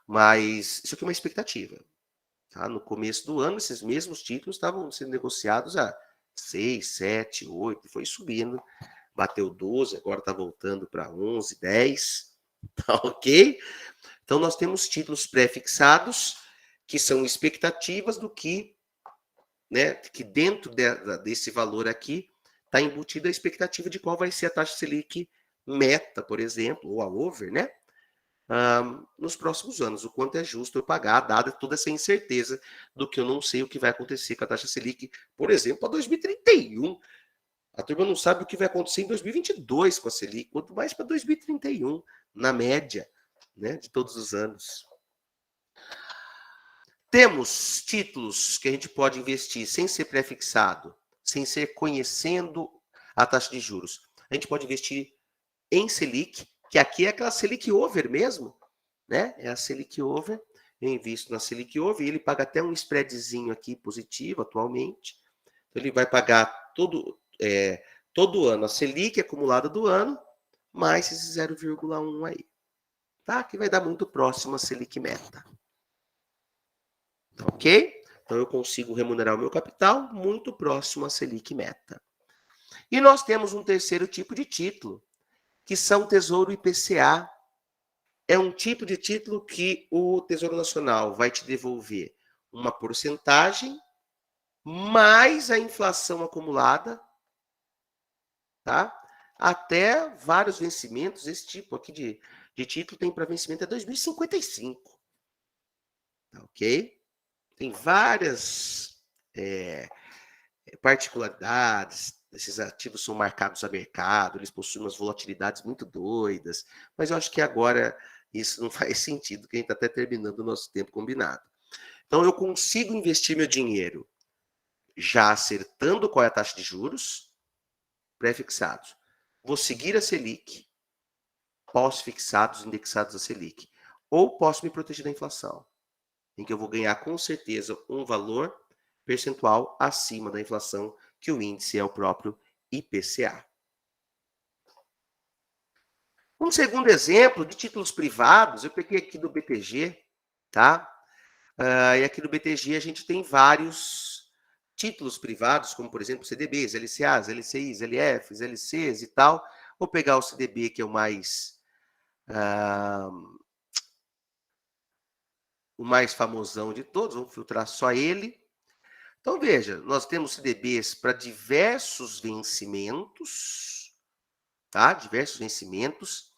Mas isso aqui é uma expectativa. Tá? No começo do ano, esses mesmos títulos estavam sendo negociados a 6, 7, 8, foi subindo, bateu 12, agora está voltando para 11, 10, tá ok? Então, nós temos títulos pré-fixados, que são expectativas do que, né, que dentro desse valor aqui, está embutida a expectativa de qual vai ser a taxa Selic meta, por exemplo, ou a over, né? Nos próximos anos, o quanto é justo eu pagar, dada toda essa incerteza do que eu não sei o que vai acontecer com a taxa Selic, por exemplo, para 2031. A turma não sabe o que vai acontecer em 2022 com a Selic, quanto mais para 2031, na média, né, de todos os anos. Temos títulos que a gente pode investir sem ser pré-fixado, sem ser conhecendo a taxa de juros. A gente pode investir em Selic, que aqui é aquela Selic Over mesmo, né? É a Selic Over. Eu invisto na Selic Over e ele paga até um spreadzinho aqui positivo atualmente. Então, ele vai pagar todo ano a Selic acumulada do ano, mais esse 0,1 aí. Tá? Que vai dar muito próximo a Selic Meta. Tá ok? Então, eu consigo remunerar o meu capital muito próximo a Selic Meta. E nós temos um terceiro tipo de título, que são Tesouro IPCA. É um tipo de título que o Tesouro Nacional vai te devolver uma porcentagem mais a inflação acumulada, tá? Até vários vencimentos. Esse tipo aqui de título tem para vencimento até 2055. Tá ok? Tem várias particularidades. Esses ativos são marcados a mercado, eles possuem umas volatilidades muito doidas, mas eu acho que agora isso não faz sentido, que a gente está até terminando o nosso tempo combinado. Então, eu consigo investir meu dinheiro já acertando qual é a taxa de juros, pré-fixados. Vou seguir a Selic, pós-fixados, indexados a Selic. Ou posso me proteger da inflação, em que eu vou ganhar com certeza um valor percentual acima da inflação, que o índice é o próprio IPCA. Um segundo exemplo de títulos privados, eu peguei aqui do BTG, tá? E aqui no BTG a gente tem vários títulos privados, como por exemplo CDBs, LCAs, LCIs, LFs, LCs e tal. Vou pegar o CDB, que é o mais famosão de todos, vamos filtrar só ele. Então, veja, nós temos CDBs para diversos vencimentos, tá? Diversos vencimentos,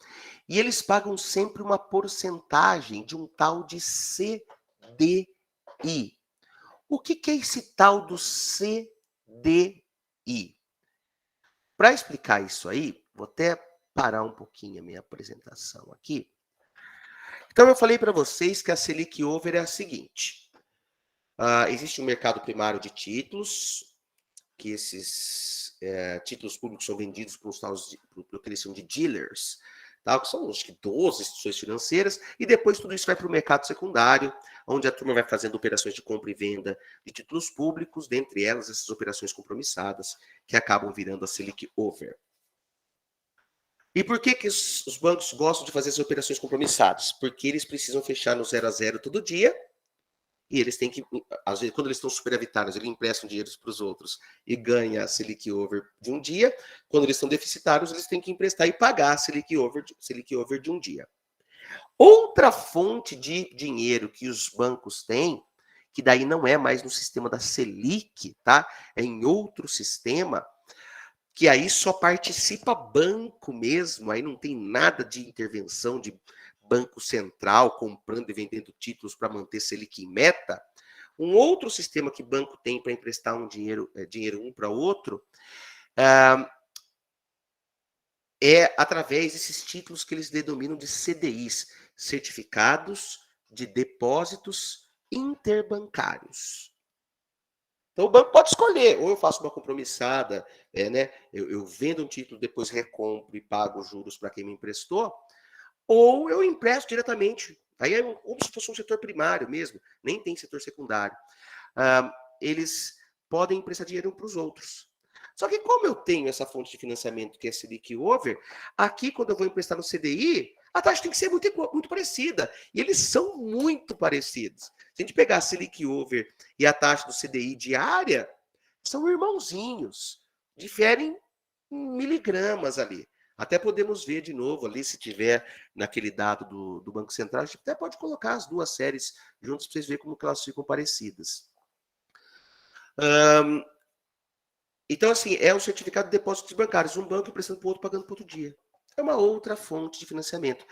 e eles pagam sempre uma porcentagem de um tal de CDI. O que é esse tal do CDI? Para explicar isso aí, vou até parar um pouquinho a minha apresentação aqui. Então, eu falei para vocês que a Selic Over é a seguinte. Existe um mercado primário de títulos, que esses títulos públicos são vendidos por que eles chamam de dealers, tá? Que são, acho que, 12 instituições financeiras, e depois tudo isso vai para o mercado secundário, onde a turma vai fazendo operações de compra e venda de títulos públicos, dentre elas essas operações compromissadas, que acabam virando a Selic Over. E por que os bancos gostam de fazer essas operações compromissadas? Porque eles precisam fechar no 0 a 0 todo dia, e eles têm que, às vezes, quando eles estão superavitários, eles emprestam dinheiro para os outros e ganham a Selic Over de um dia. Quando eles estão deficitários, eles têm que emprestar e pagar a Selic Over de um dia. Outra fonte de dinheiro que os bancos têm, que daí não é mais no sistema da Selic, tá? É em outro sistema, que aí só participa banco mesmo, aí não tem nada de intervenção de Banco Central comprando e vendendo títulos para manter Selic em meta. Um outro sistema que banco tem para emprestar dinheiro um para outro é através desses títulos que eles denominam de CDIs, Certificados de Depósitos Interbancários. Então, o banco pode escolher, ou eu faço uma compromissada, né? Eu vendo um título, depois recompro e pago juros para quem me emprestou, ou eu empresto diretamente. Aí é como se fosse um setor primário mesmo, nem tem setor secundário. Eles podem emprestar dinheiro para os outros. Só que como eu tenho essa fonte de financiamento que é Selic Over, aqui quando eu vou emprestar no CDI, a taxa tem que ser muito parecida. E eles são muito parecidos. Se a gente pegar a Selic Over e a taxa do CDI diária, são irmãozinhos. Diferem em miligramas ali. Até podemos ver de novo ali, se tiver naquele dado do Banco Central, a gente até pode colocar as duas séries juntas para vocês verem como que elas ficam parecidas. Então, assim, é o certificado de depósitos bancários, um banco emprestando para o outro, pagando para outro dia. É uma outra fonte de financiamento.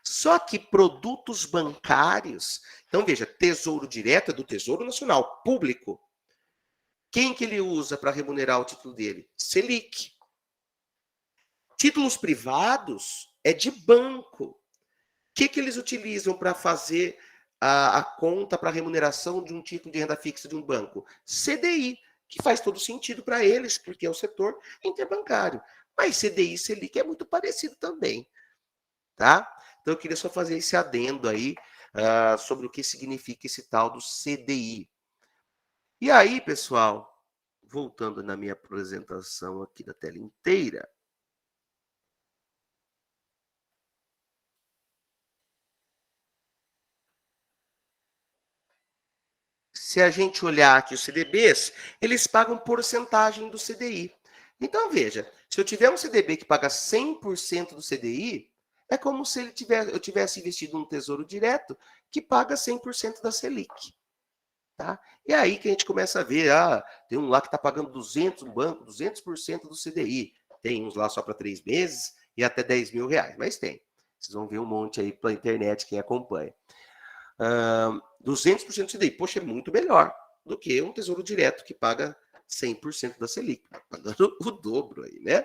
Só que produtos bancários... Então, veja, Tesouro Direto é do Tesouro Nacional, público. Quem que ele usa para remunerar o título dele? Selic. Títulos privados é de banco. O que eles utilizam para fazer a conta para remuneração de um título de renda fixa de um banco? CDI, que faz todo sentido para eles, porque é o setor interbancário. Mas CDI e Selic é muito parecido também, tá? Então eu queria só fazer esse adendo aí sobre o que significa esse tal do CDI. E aí, pessoal, voltando na minha apresentação aqui da tela inteira, se a gente olhar aqui os CDBs, eles pagam porcentagem do CDI. Então, veja, se eu tiver um CDB que paga 100% do CDI, é como se eu tivesse investido num tesouro direto que paga 100% da Selic. Tá? E aí que a gente começa a ver, tem um lá que está pagando 200, um banco, 200% do CDI. Tem uns lá só para 3 meses e até 10 mil reais, mas tem. Vocês vão ver um monte aí pela internet, quem acompanha. 200% do CDI. Poxa, é muito melhor do que um tesouro direto que paga 100% da Selic. Pagando o dobro aí, né?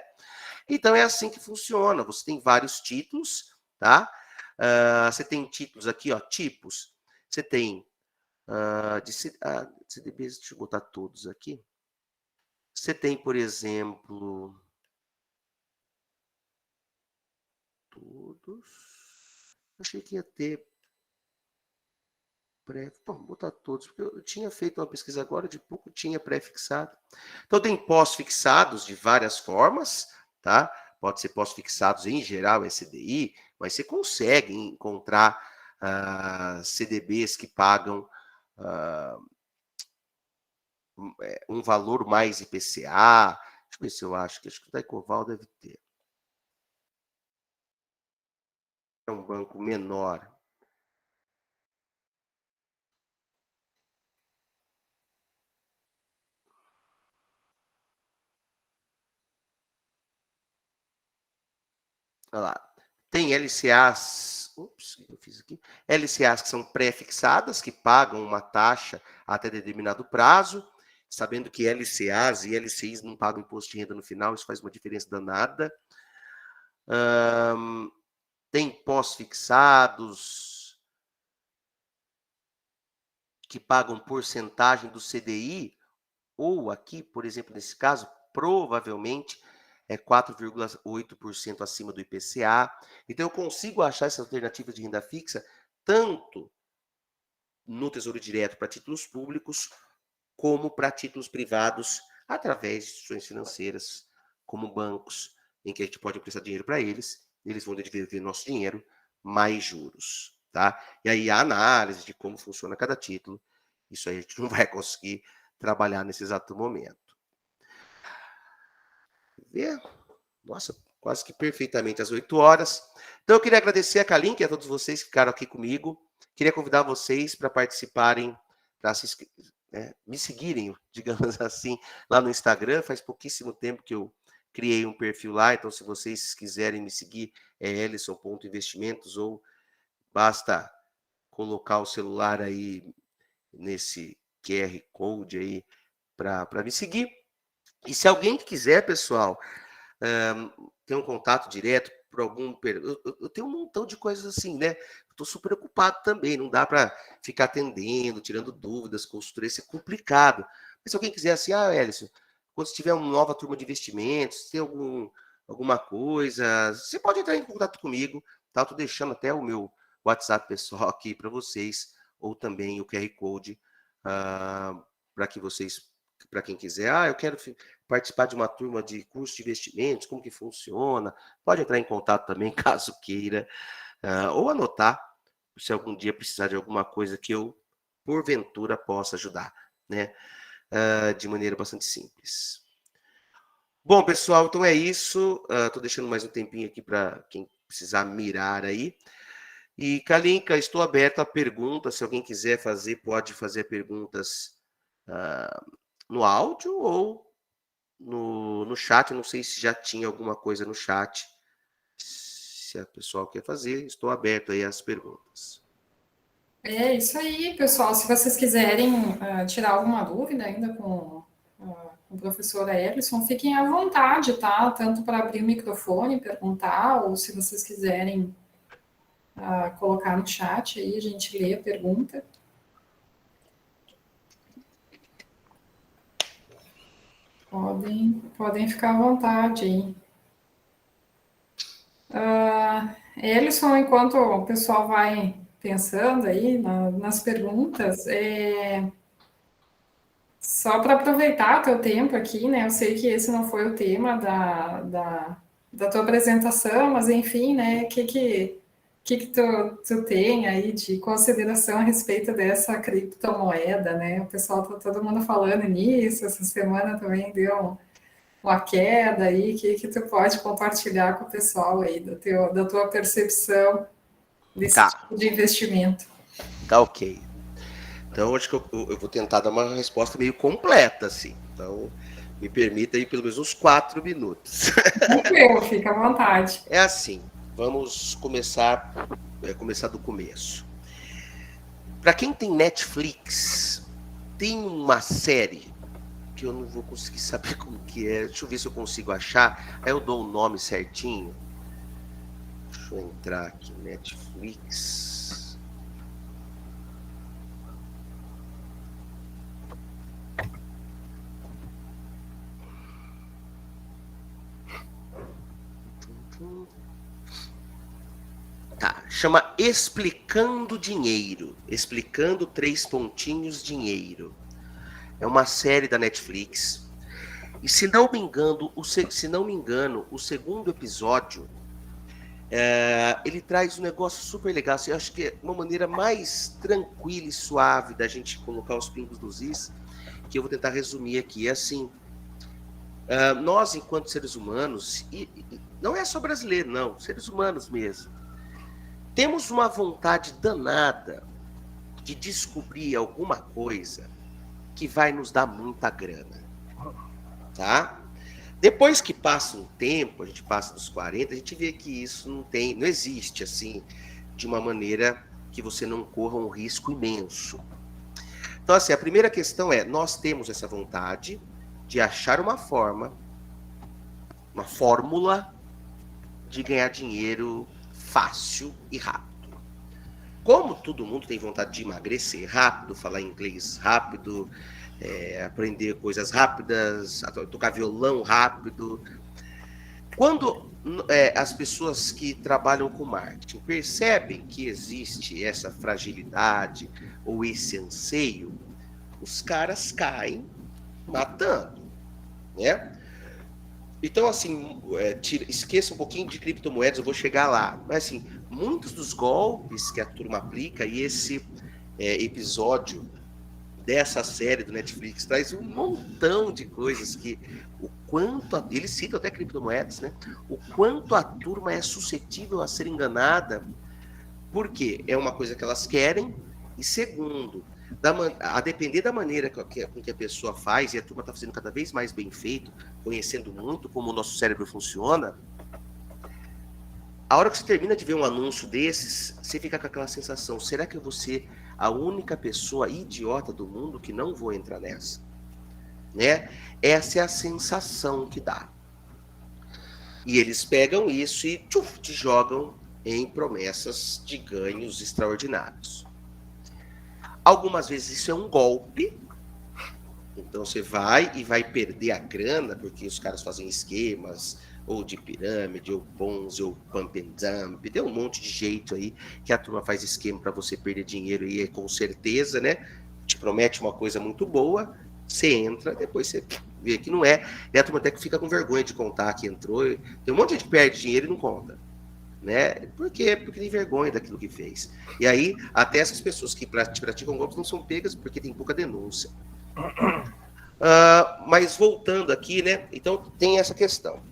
Então, é assim que funciona. Você tem vários títulos, tá? Você tem títulos aqui, ó, tipos. Você tem CDBs, deixa eu botar todos aqui. Você tem, por exemplo, todos. Achei que ia ter vou botar todos, porque eu tinha feito uma pesquisa agora, de pouco tinha pré-fixado. Então, tem pós-fixados de várias formas, tá? Pode ser pós-fixados em geral, SDI, mas você consegue encontrar CDBs que pagam um valor mais IPCA. Deixa eu ver se eu acho que o da Ecoval deve ter. É um banco menor. Olha lá. Tem LCAs, eu fiz aqui, LCAs que são pré-fixadas, que pagam uma taxa até determinado prazo, sabendo que LCAs e LCIs não pagam imposto de renda no final, isso faz uma diferença danada. Tem pós-fixados que pagam porcentagem do CDI, ou aqui, por exemplo, nesse caso, provavelmente é 4,8% acima do IPCA. Então, eu consigo achar essa alternativa de renda fixa tanto no Tesouro Direto para títulos públicos, como para títulos privados, através de instituições financeiras, como bancos, em que a gente pode emprestar dinheiro para eles, eles vão devolver nosso dinheiro mais juros, tá? E aí a análise de como funciona cada título, isso aí a gente não vai conseguir trabalhar nesse exato momento. Vê? Nossa, quase que perfeitamente às 8 horas. Então eu queria agradecer a Kalink e a todos vocês que ficaram aqui comigo. Queria convidar vocês para participarem, para me seguirem, digamos assim, lá no Instagram. Faz pouquíssimo tempo que eu criei um perfil lá, então se vocês quiserem me seguir, é Ellison.investimentos, ou basta colocar o celular aí nesse QR Code aí para me seguir. E se alguém quiser, pessoal, ter um contato direto por algum... Eu tenho um montão de coisas assim, né? Estou super ocupado também, não dá para ficar atendendo, tirando dúvidas, consultoria, isso é complicado. Mas se alguém quiser assim, Ellison, quando tiver uma nova turma de investimentos, tem alguma coisa, você pode entrar em contato comigo, tá? Estou deixando até o meu WhatsApp pessoal aqui para vocês, ou também o QR Code, para que vocês, para quem quiser, eu quero participar de uma turma de curso de investimentos, como que funciona, pode entrar em contato também, caso queira, ou anotar, se algum dia precisar de alguma coisa que eu, porventura, possa ajudar, né? De maneira bastante simples. Bom, pessoal, então é isso. Estou deixando mais um tempinho aqui para quem precisar mirar aí. E, Kalinka, estou aberto a perguntas. Se alguém quiser fazer, pode fazer perguntas no áudio ou no chat. Não sei se já tinha alguma coisa no chat. Se a pessoa quer fazer, estou aberto aí às perguntas. É isso aí, pessoal. Se vocês quiserem tirar alguma dúvida ainda com o professor Ellison, fiquem à vontade, tá? Tanto para abrir o microfone, perguntar, ou se vocês quiserem colocar no chat aí, a gente lê a pergunta. Podem ficar à vontade aí. Ellison, enquanto o pessoal vai pensando aí nas perguntas, só para aproveitar o teu tempo aqui, né? Eu sei que esse não foi o tema da tua apresentação, mas enfim, né? O que tu tem aí de consideração a respeito dessa criptomoeda, né? O pessoal tá todo mundo falando nisso, essa semana também deu uma queda aí, o que tu pode compartilhar com o pessoal aí da tua percepção desse tipo de investimento? Tá ok. Então, acho que eu vou tentar dar uma resposta meio completa, assim. Então, me permita aí pelo menos uns 4 minutos. Tranquilo, fica à vontade. É assim, vamos começar do começo. Para quem tem Netflix, tem uma série que eu não vou conseguir saber como que é. Deixa eu ver se eu consigo achar. Aí eu dou o nome certinho. Deixa eu entrar aqui, Netflix. Tá, chama Explicando Dinheiro. Explicando 3 pontinhos dinheiro. É uma série da Netflix. E se não me engano, o segundo episódio, ele traz um negócio super legal. Assim, eu acho que é uma maneira mais tranquila e suave da gente colocar os pingos nos is, que eu vou tentar resumir aqui. É assim, nós, enquanto seres humanos, e não é só brasileiro, não, seres humanos mesmo, temos uma vontade danada de descobrir alguma coisa que vai nos dar muita grana, tá? Depois que passa um tempo, a gente passa dos 40, a gente vê que isso não existe assim, de uma maneira que você não corra um risco imenso. Então, assim, a primeira questão é, nós temos essa vontade de achar uma fórmula de ganhar dinheiro fácil e rápido. Como todo mundo tem vontade de emagrecer rápido, falar inglês rápido, aprender coisas rápidas, tocar violão rápido. Quando as pessoas que trabalham com marketing percebem que existe essa fragilidade ou esse anseio, os caras caem matando, né? Então, assim, esqueça um pouquinho de criptomoedas, eu vou chegar lá. Mas, assim, muitos dos golpes que a turma aplica, e esse episódio dessa série do Netflix traz um montão de coisas que eles citam até criptomoedas, né? O quanto a turma é suscetível a ser enganada, porque é uma coisa que elas querem, e segundo, a depender da maneira com que a pessoa faz, e a turma está fazendo cada vez mais bem feito, conhecendo muito como o nosso cérebro funciona, a hora que você termina de ver um anúncio desses, você fica com aquela sensação, será que eu vou ser a única pessoa idiota do mundo que não vou entrar nessa? Né? Essa é a sensação que dá. E eles pegam isso e te jogam em promessas de ganhos extraordinários. Algumas vezes isso é um golpe, então você vai e vai perder a grana, porque os caras fazem esquemas, ou de pirâmide, ou Ponzi, ou pump and dump, tem um monte de jeito aí que a turma faz esquema para você perder dinheiro e com certeza, né? Te promete uma coisa muito boa, você entra, depois você vê que não é, e a turma até que fica com vergonha de contar que entrou, tem um monte de gente que perde dinheiro e não conta. Né? Por quê? Porque tem vergonha daquilo que fez. E aí, até essas pessoas que praticam golpes não são pegas porque tem pouca denúncia. Mas voltando aqui, né? Então tem essa questão.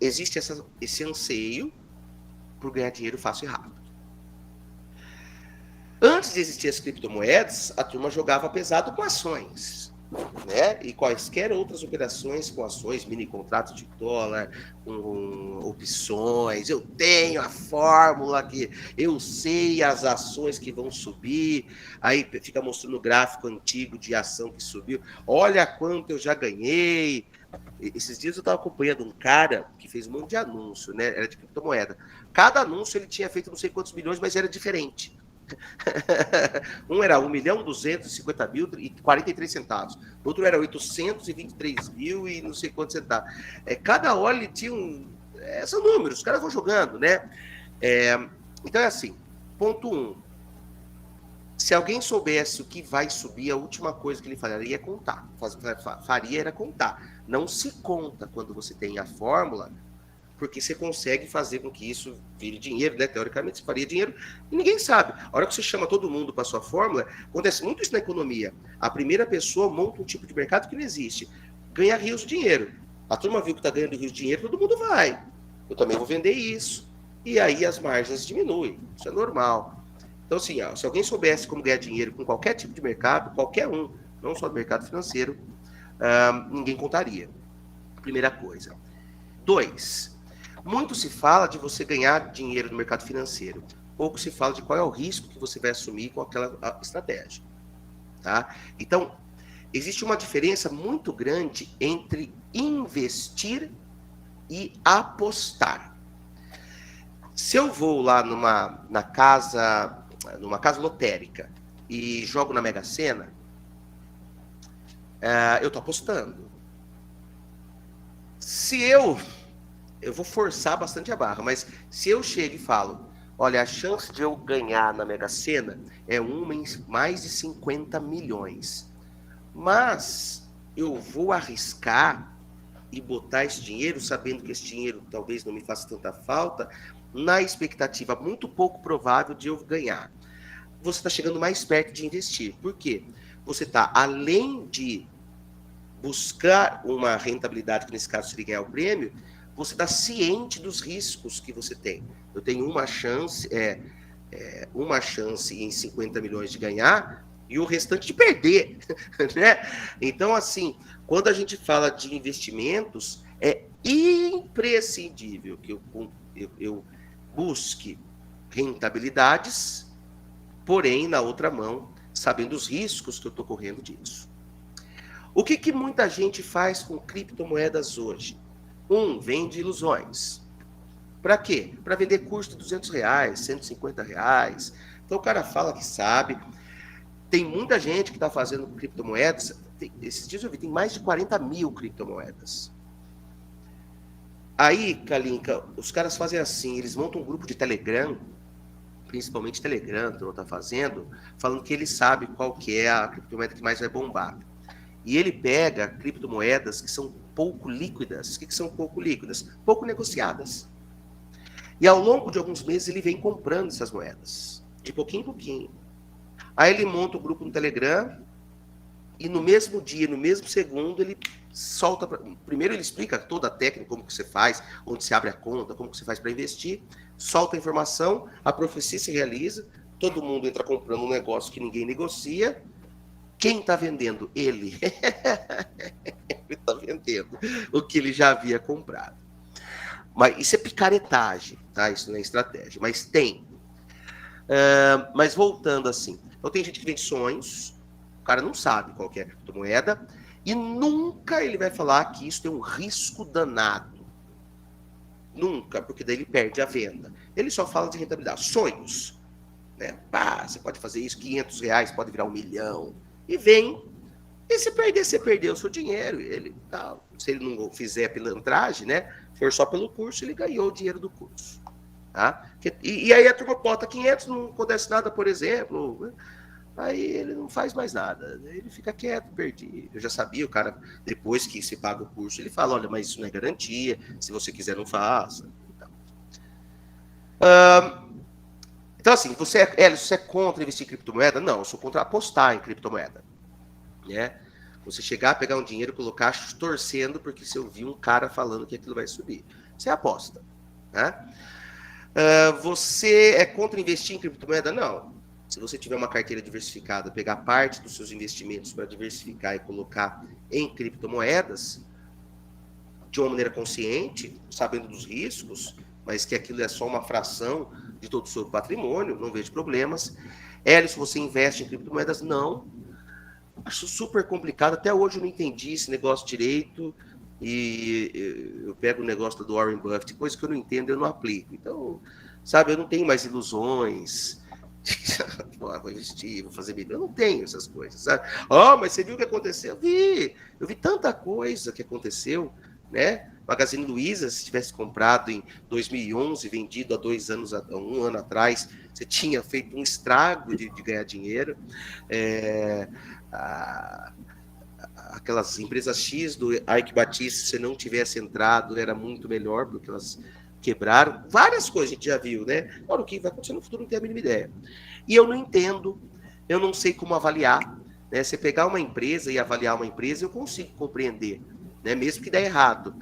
Existe esse anseio por ganhar dinheiro fácil e rápido. Antes de existir as criptomoedas, a turma jogava pesado com ações, né? E quaisquer outras operações com ações, mini contratos de dólar, com opções. Eu tenho a fórmula que eu sei as ações que vão subir. Aí fica mostrando o gráfico antigo de ação que subiu. Olha quanto eu já ganhei. Esses dias eu estava acompanhando um cara que fez um monte de anúncio, né? Era de criptomoeda. Cada anúncio ele tinha feito não sei quantos milhões, mas era diferente. Um era 1.250.043 centavos, o outro era 823 mil e não sei quantos centavos. Cada hora ele tinha são números, os caras vão jogando, né? Então é assim, ponto 1. Se alguém soubesse o que vai subir, a última coisa que ele faria é contar. Faria era contar. Não se conta quando você tem a fórmula, porque você consegue fazer com que isso vire dinheiro, né? Teoricamente, você faria dinheiro e ninguém sabe. A hora que você chama todo mundo para sua fórmula, acontece muito isso na economia. A primeira pessoa monta um tipo de mercado que não existe. Ganha rios de dinheiro. A turma viu que está ganhando rios de dinheiro, todo mundo vai. Eu também vou vender isso. E aí as margens diminuem. Isso é normal. Então, assim, se alguém soubesse como ganhar dinheiro com qualquer tipo de mercado, qualquer um, não só do mercado financeiro, ninguém contaria. Primeira coisa. 2. Muito se fala de você ganhar dinheiro no mercado financeiro. Pouco se fala de qual é o risco que você vai assumir com aquela estratégia. Tá? Então, existe uma diferença muito grande entre investir e apostar. Se eu vou lá numa casa lotérica e jogo na Mega Sena, eu estou apostando. Se eu vou forçar bastante a barra, mas se eu chego e falo, olha, a chance de eu ganhar na Mega Sena é uma em mais de 50 milhões. Mas eu vou arriscar e botar esse dinheiro, sabendo que esse dinheiro talvez não me faça tanta falta, na expectativa muito pouco provável de eu ganhar. Você está chegando mais perto de investir. Por quê? Você está, além de buscar uma rentabilidade, que nesse caso seria ganhar o prêmio, você está ciente dos riscos que você tem. Eu tenho uma chance em 50 milhões de ganhar, e o restante de perder, né? Então, assim, quando a gente fala de investimentos, é imprescindível que eu busque rentabilidades, porém, na outra mão, sabendo os riscos que eu estou correndo disso. O que muita gente faz com criptomoedas hoje? Vende ilusões. Para quê? Para vender curso de R$200, R$150. Então o cara fala que sabe. Tem muita gente que está fazendo criptomoedas. Esses dias eu vi, tem mais de 40 mil criptomoedas. Aí, Kalinka, os caras fazem assim, eles montam um grupo de Telegram, principalmente Telegram, que não está fazendo, falando que ele sabe qual que é a criptomoeda que mais vai bombar. E ele pega criptomoedas que são pouco líquidas. O que são pouco líquidas? Pouco negociadas. E ao longo de alguns meses ele vem comprando essas moedas, de pouquinho em pouquinho. Aí ele monta o grupo no Telegram e no mesmo dia, no mesmo segundo, ele solta... Primeiro ele explica toda a técnica, como que você faz, onde se abre a conta, como que você faz para investir, solta a informação, a profecia se realiza, todo mundo entra comprando um negócio que ninguém negocia. Quem está vendendo? Ele. Ele está vendendo o que ele já havia comprado. Mas isso é picaretagem, tá? Isso não é estratégia, mas tem. Mas voltando assim, então tem gente que vende sonhos, o cara não sabe qual que é a criptomoeda, e nunca ele vai falar que isso tem um risco danado. Nunca, porque daí ele perde a venda. Ele só fala de rentabilidade. Sonhos, né? Pá, você pode fazer isso, R$500 pode virar 1 milhão. E vem, e se perder, você perdeu o seu dinheiro. Ele, tá, se ele não fizer pilantragem, né? For só pelo curso, ele ganhou o dinheiro do curso. Tá? E aí a turma bota 500, não acontece nada, por exemplo. Aí ele não faz mais nada. Ele fica quieto, perdido. Eu já sabia, o cara, depois que se paga o curso, ele fala, olha, mas isso não é garantia. Se você quiser, não faça. Então, assim, você é contra investir em criptomoeda? Não, eu sou contra apostar em criptomoeda. Né? Você chegar, pegar um dinheiro, colocar torcendo, porque você ouviu um cara falando que aquilo vai subir. Você aposta. Né? Você é contra investir em criptomoeda? Não. Se você tiver uma carteira diversificada, pegar parte dos seus investimentos para diversificar e colocar em criptomoedas, de uma maneira consciente, sabendo dos riscos, mas que aquilo é só uma fração de todo o seu patrimônio, não vejo problemas. Hélio, se você investe em criptomoedas, não. Acho super complicado. Até hoje eu não entendi esse negócio direito. E eu pego o negócio do Warren Buffett, coisa que eu não entendo, eu não aplico. Então, sabe, eu não tenho mais ilusões. Vou investir, vou fazer milhão. Eu não tenho essas coisas, sabe? Mas você viu o que aconteceu? Eu vi tanta coisa que aconteceu, né? Magazine Luiza, se tivesse comprado em 2011, vendido há 2 anos, há 1 ano atrás, você tinha feito um estrago de ganhar dinheiro. Aquelas empresas X do Ike Batista, se você não tivesse entrado, era muito melhor, porque elas quebraram. Várias coisas a gente já viu, né? Agora, o que vai acontecer no futuro não tenho a mínima ideia. E eu não entendo, eu não sei como avaliar. Né? Você pegar uma empresa e avaliar uma empresa, eu consigo compreender. Né? Mesmo que dê errado.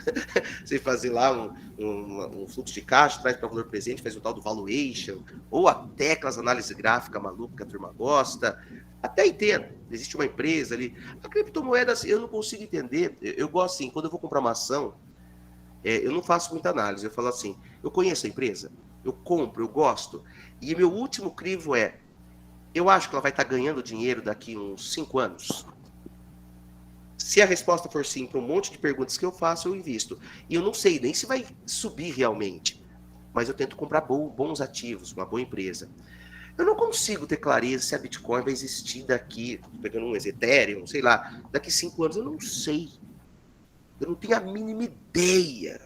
Você fazer lá um fluxo de caixa, traz para valor presente, faz o tal do valuation, ou até aquelas análises gráficas malucas que a turma gosta. Até entendo. Existe uma empresa ali. A criptomoeda, assim, eu não consigo entender. Eu gosto assim, quando eu vou comprar uma ação, eu não faço muita análise. Eu falo assim, eu conheço a empresa, eu compro, eu gosto. E meu último crivo é, eu acho que ela vai estar ganhando dinheiro daqui uns 5 anos. Se a resposta for sim para um monte de perguntas que eu faço, eu invisto. E eu não sei nem se vai subir realmente. Mas eu tento comprar bons ativos, uma boa empresa. Eu não consigo ter clareza se a Bitcoin vai existir daqui, pegando um Ethereum, sei lá, daqui 5 anos, eu não sei. Eu não tenho a mínima ideia.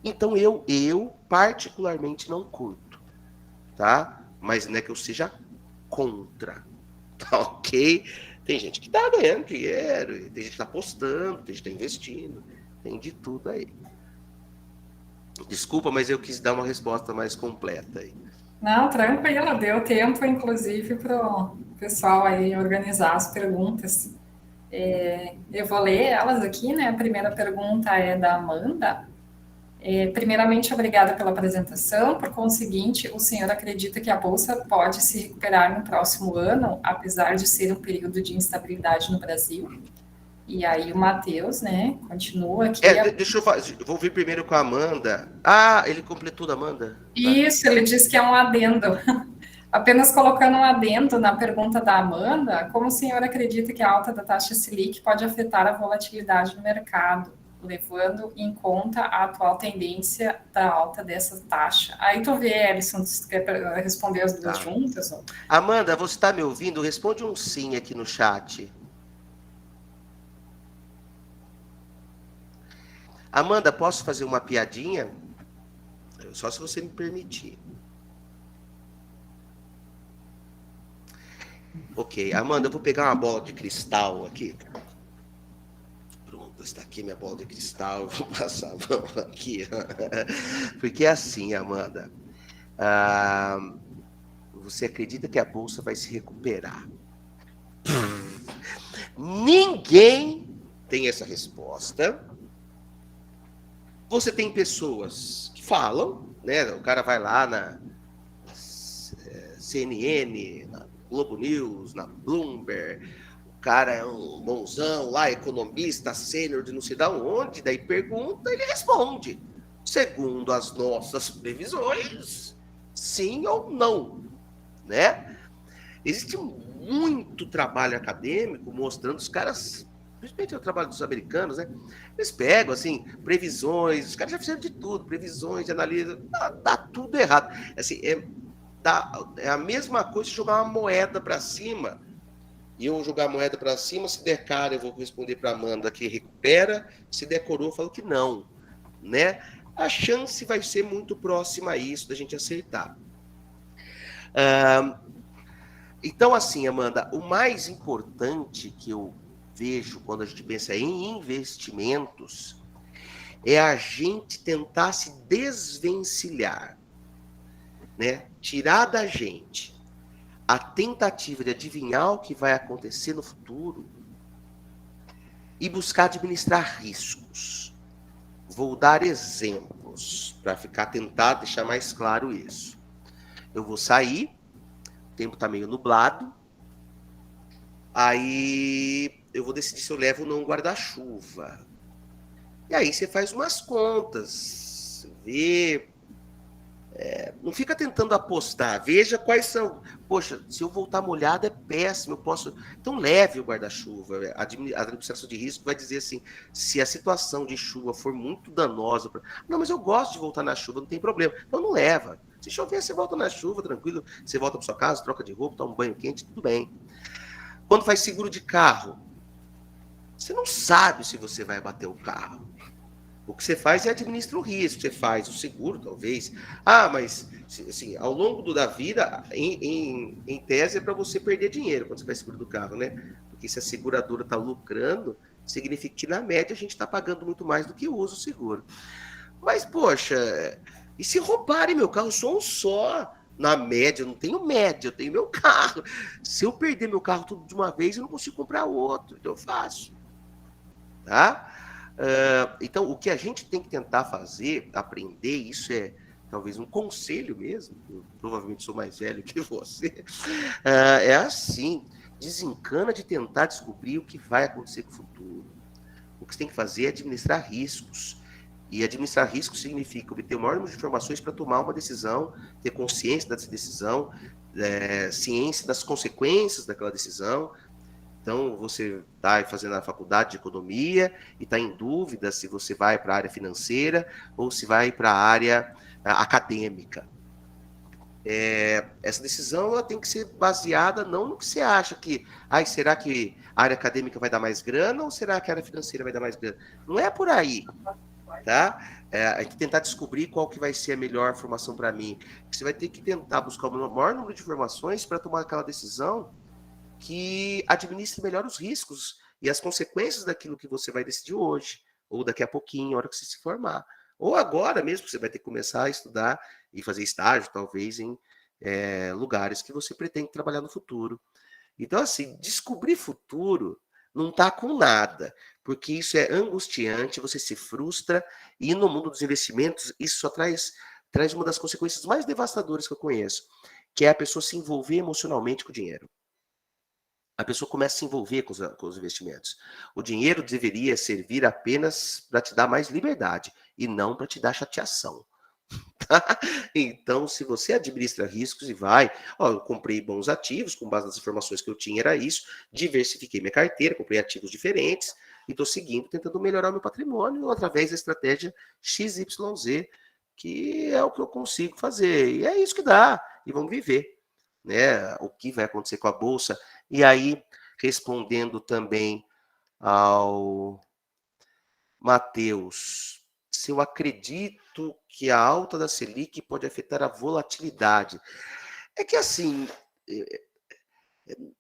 Então eu particularmente não curto, tá? Mas não é que eu seja contra, tá ok? Tem gente que tá ganhando dinheiro, tem gente que tá apostando, tem gente que tá investindo, tem de tudo aí. Desculpa, mas eu quis dar uma resposta mais completa aí. Não, tranquilo, deu tempo, inclusive, para o pessoal aí organizar as perguntas. Eu vou ler elas aqui, né? A primeira pergunta é da Amanda. Primeiramente, obrigada pela apresentação. Por conseguinte, o senhor acredita que a Bolsa pode se recuperar no próximo ano, apesar de ser um período de instabilidade no Brasil? E aí o Matheus, né, continua aqui. Deixa eu vou vir primeiro com a Amanda. Ah, ele completou da Amanda? Tá. Isso, ele disse que é um adendo. Apenas colocando um adendo na pergunta da Amanda, como o senhor acredita que a alta da taxa Selic pode afetar a volatilidade no mercado, levando em conta a atual tendência da alta dessa taxa? Aí tu vê, Ellison, se quer responder as duas juntas? Ou... Amanda, você está me ouvindo? Responde um sim aqui no chat. Amanda, posso fazer uma piadinha? Só se você me permitir. Ok, Amanda, eu vou pegar uma bola de cristal aqui. Pronto, está aqui minha bola de cristal. Eu vou passar a mão aqui. Porque é assim, Amanda. Você acredita que a Bolsa vai se recuperar? Ninguém tem essa resposta. Você tem pessoas que falam, né? O cara vai lá na CNN, na Globo News, na Bloomberg, o cara é um bonzão lá, economista, sênior de não sei de onde, daí pergunta, ele responde. Segundo as nossas previsões, sim ou não, né? Existe muito trabalho acadêmico mostrando os caras, principalmente o trabalho dos americanos, né? Eles pegam, assim, previsões, os caras já fizeram de tudo, previsões, analisam, dá tudo errado. Assim, é a mesma coisa de jogar uma moeda para cima. E eu jogar a moeda para cima, se der cara, eu vou responder para a Amanda que recupera, se der coroa, eu falo que não, né? A chance vai ser muito próxima a isso, da gente acertar. Então, assim, Amanda, o mais importante que eu vejo quando a gente pensa em investimentos é a gente tentar se desvencilhar, né? Tirar da gente a tentativa de adivinhar o que vai acontecer no futuro e buscar administrar riscos. Vou dar exemplos para tentar deixar mais claro isso. Eu vou sair, o tempo está meio nublado, aí eu vou decidir se eu levo ou não um guarda-chuva. E aí você faz umas contas, vê... não fica tentando apostar, veja quais são. Poxa, se eu voltar molhado é péssimo, eu posso... Então leve o guarda-chuva. A administração de risco vai dizer assim, se a situação de chuva for muito danosa... Não, mas eu gosto de voltar na chuva, não tem problema. Então não leva. Se chover, você volta na chuva, tranquilo. Você volta para sua casa, troca de roupa, toma um banho quente, tudo bem. Quando faz seguro de carro, você não sabe se você vai bater o carro. O que você faz é administrar o risco, você faz o seguro, talvez. Mas assim, ao longo da vida, em tese, é para você perder dinheiro quando você faz seguro do carro, né? Porque se a seguradora está lucrando, significa que, na média, a gente está pagando muito mais do que usa o seguro. Mas, poxa, e se roubarem meu carro? Eu sou um só. Na média, eu não tenho média, eu tenho meu carro. Se eu perder meu carro tudo de uma vez, eu não consigo comprar outro, então eu faço. Tá? Então, o que a gente tem que tentar fazer, aprender, isso é talvez um conselho mesmo, eu provavelmente sou mais velho que você, é assim, desencana de tentar descobrir o que vai acontecer com o futuro. O que você tem que fazer é administrar riscos. E administrar riscos significa obter o maior número de informações para tomar uma decisão, ter consciência dessa decisão, ciência das consequências daquela decisão. Então, você está fazendo a faculdade de economia e está em dúvida se você vai para a área financeira ou se vai para a área acadêmica. Essa decisão ela tem que ser baseada não no que você acha que... será que a área acadêmica vai dar mais grana ou será que a área financeira vai dar mais grana? Não é por aí, tá? A gente tentar descobrir qual que vai ser a melhor formação para mim. Você vai ter que tentar buscar o maior número de informações para tomar aquela decisão que administre melhor os riscos e as consequências daquilo que você vai decidir hoje, ou daqui a pouquinho, na hora que você se formar. Ou agora mesmo, que você vai ter que começar a estudar e fazer estágio, talvez, em lugares que você pretende trabalhar no futuro. Então, assim, descobrir futuro não está com nada. porque isso é angustiante, você se frustra, e no mundo dos investimentos, isso só traz uma das consequências mais devastadoras que eu conheço, que é a pessoa se envolver emocionalmente com o dinheiro. A pessoa começa a se envolver com os investimentos. O dinheiro deveria servir apenas para te dar mais liberdade, e não para te dar chateação. Então, se você administra riscos e vai, ó, eu comprei bons ativos, com base nas informações que eu tinha, era isso, diversifiquei minha carteira, comprei ativos diferentes, e estou seguindo, tentando melhorar meu patrimônio através da estratégia XYZ, que é o que eu consigo fazer. E é isso que dá, e vamos viver, né? O que vai acontecer com a Bolsa. E aí, respondendo também ao Matheus, se eu acredito que a alta da Selic pode afetar a volatilidade. É que assim,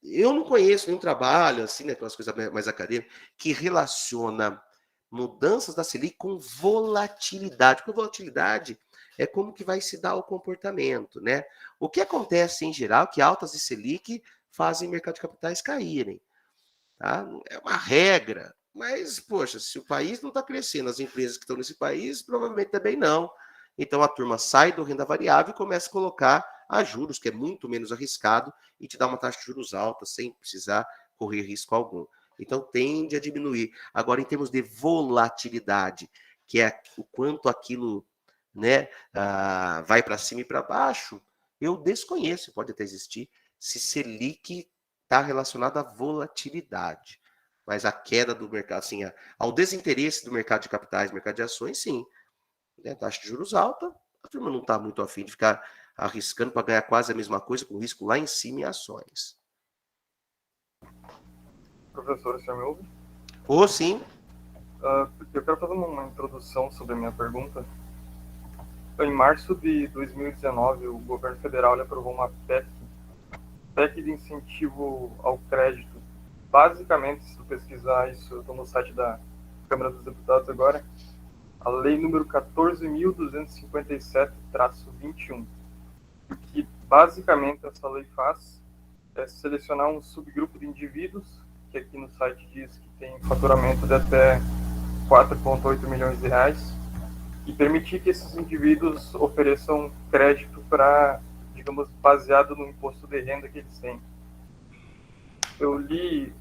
eu não conheço nenhum trabalho, assim, né, aquelas coisas mais acadêmicas, que relaciona mudanças da Selic com volatilidade. Porque volatilidade é como que vai se dar o comportamento, né? O que acontece em geral é que altas de Selic fazem o mercado de capitais caírem. Tá? É uma regra, mas, poxa, se o país não está crescendo, as empresas que estão nesse país, provavelmente também não. Então a turma sai do renda variável e começa a colocar a juros, que é muito menos arriscado, e te dá uma taxa de juros alta, sem precisar correr risco algum. Então tende a diminuir. Agora, em termos de volatilidade, que é o quanto aquilo, né, vai para cima e para baixo, eu desconheço, pode até existir, se Selic está relacionado à volatilidade. Mas a queda do mercado, assim, ao desinteresse do mercado de capitais, mercado de ações, sim. Né? Taxa de juros alta, a turma não está muito afim de ficar arriscando para ganhar quase a mesma coisa, com risco lá em cima em ações. Professor, o senhor me ouve? Ou sim. Eu quero fazer uma introdução sobre a minha pergunta. Em março de 2019, o governo federal aprovou uma PEC de incentivo ao crédito. Basicamente, se tu pesquisar isso, eu estou no site da Câmara dos Deputados agora, a lei número 14.257-21. O que basicamente essa lei faz é selecionar um subgrupo de indivíduos, que aqui no site diz que tem faturamento de até 4,8 milhões de reais, e permitir que esses indivíduos ofereçam crédito para, digamos, baseado no imposto de renda que eles têm. Eu li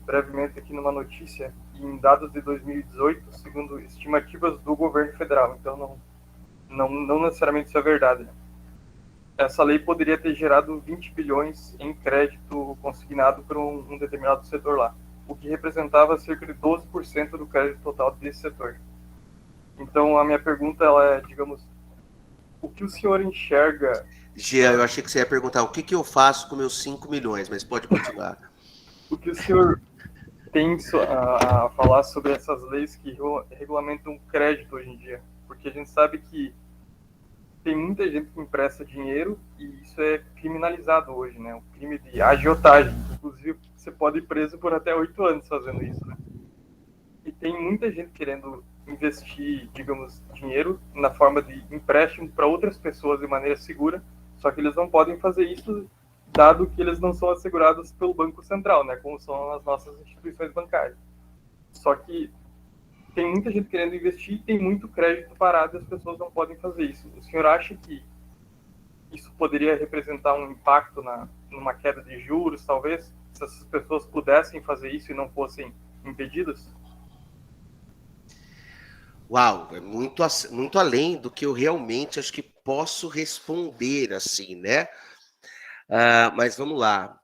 brevemente aqui numa notícia, em dados de 2018, segundo estimativas do governo federal, então não necessariamente isso é verdade, né? Essa lei poderia ter gerado 20 bilhões em crédito consignado por um determinado setor lá, o que representava cerca de 12% do crédito total desse setor. Então, a minha pergunta ela é, digamos, o que o senhor enxerga... Jean, eu achei que você ia perguntar o que eu faço com meus 5 milhões, mas pode continuar. O que o senhor tem a falar sobre essas leis que regulamentam crédito hoje em dia? Porque a gente sabe que tem muita gente que empresta dinheiro e isso é criminalizado hoje, né? O crime de agiotagem. Inclusive, você pode ir preso por até 8 anos fazendo isso, né? E tem muita gente querendo investir, digamos, dinheiro na forma de empréstimo para outras pessoas de maneira segura, só que eles não podem fazer isso dado que eles não são assegurados pelo Banco Central, né? Como são as nossas instituições bancárias. Só que tem muita gente querendo investir, tem muito crédito parado e as pessoas não podem fazer isso. O senhor acha que isso poderia representar um impacto numa queda de juros, talvez, se essas pessoas pudessem fazer isso e não fossem impedidas? Uau, é muito além do que eu realmente acho que posso responder, assim, né? Mas vamos lá.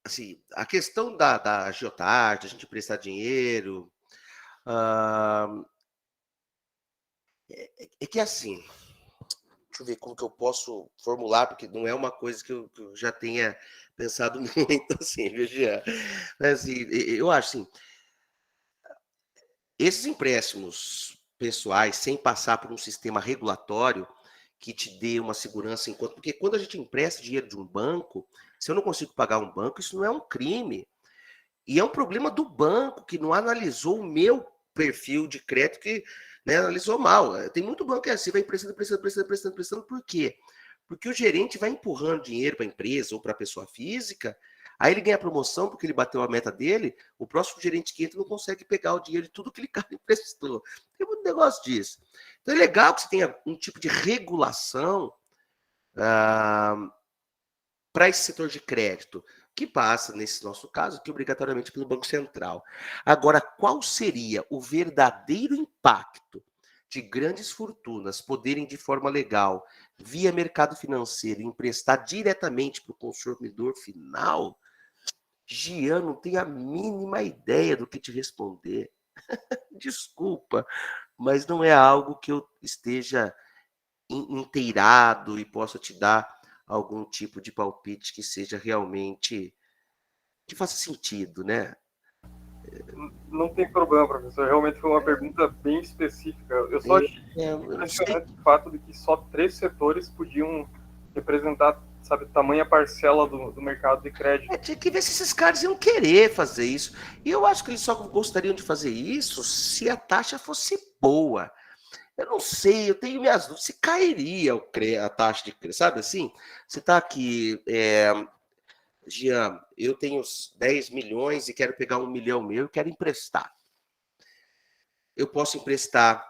Assim, a questão da agiotagem, a gente prestar dinheiro, é que assim, deixa eu ver como que eu posso formular, porque não é uma coisa que eu já tenha pensado muito, assim, viu, Jean? Mas, assim, eu acho assim, esses empréstimos pessoais, sem passar por um sistema regulatório que te dê uma segurança enquanto. Porque quando a gente empresta dinheiro de um banco, se eu não consigo pagar um banco, isso não é um crime. E é um problema do banco que não analisou o meu perfil de crédito, que, né, analisou mal. Tem muito banco que é assim, vai emprestando. Por quê? Porque o gerente vai empurrando dinheiro para a empresa ou para a pessoa física Aí ele ganha promoção porque ele bateu a meta dele, o próximo gerente que entra não consegue pegar o dinheiro de tudo que ele emprestou. Tem muito negócio disso. Então é legal que você tenha um tipo de regulação para esse setor de crédito, que passa, nesse nosso caso, aqui, obrigatoriamente pelo Banco Central. Agora, qual seria o verdadeiro impacto de grandes fortunas poderem, de forma legal, via mercado financeiro, emprestar diretamente para o consumidor final? Gian, não tenho a mínima ideia do que te responder. Desculpa, mas não é algo que eu esteja inteirado e possa te dar algum tipo de palpite que seja realmente, que faça sentido, né? Não tem problema, professor. Realmente foi uma pergunta bem específica. Eu só achei impressionante o fato de que só 3 setores podiam representar, sabe, tamanha parcela do mercado de crédito. Tinha que ver se esses caras iam querer fazer isso. E eu acho que eles só gostariam de fazer isso se a taxa fosse boa. Eu não sei, eu tenho minhas dúvidas se cairia a taxa de crédito, sabe assim? Você está aqui, Gian, eu tenho 10 milhões e quero pegar 1 milhão meu e quero emprestar. Eu posso emprestar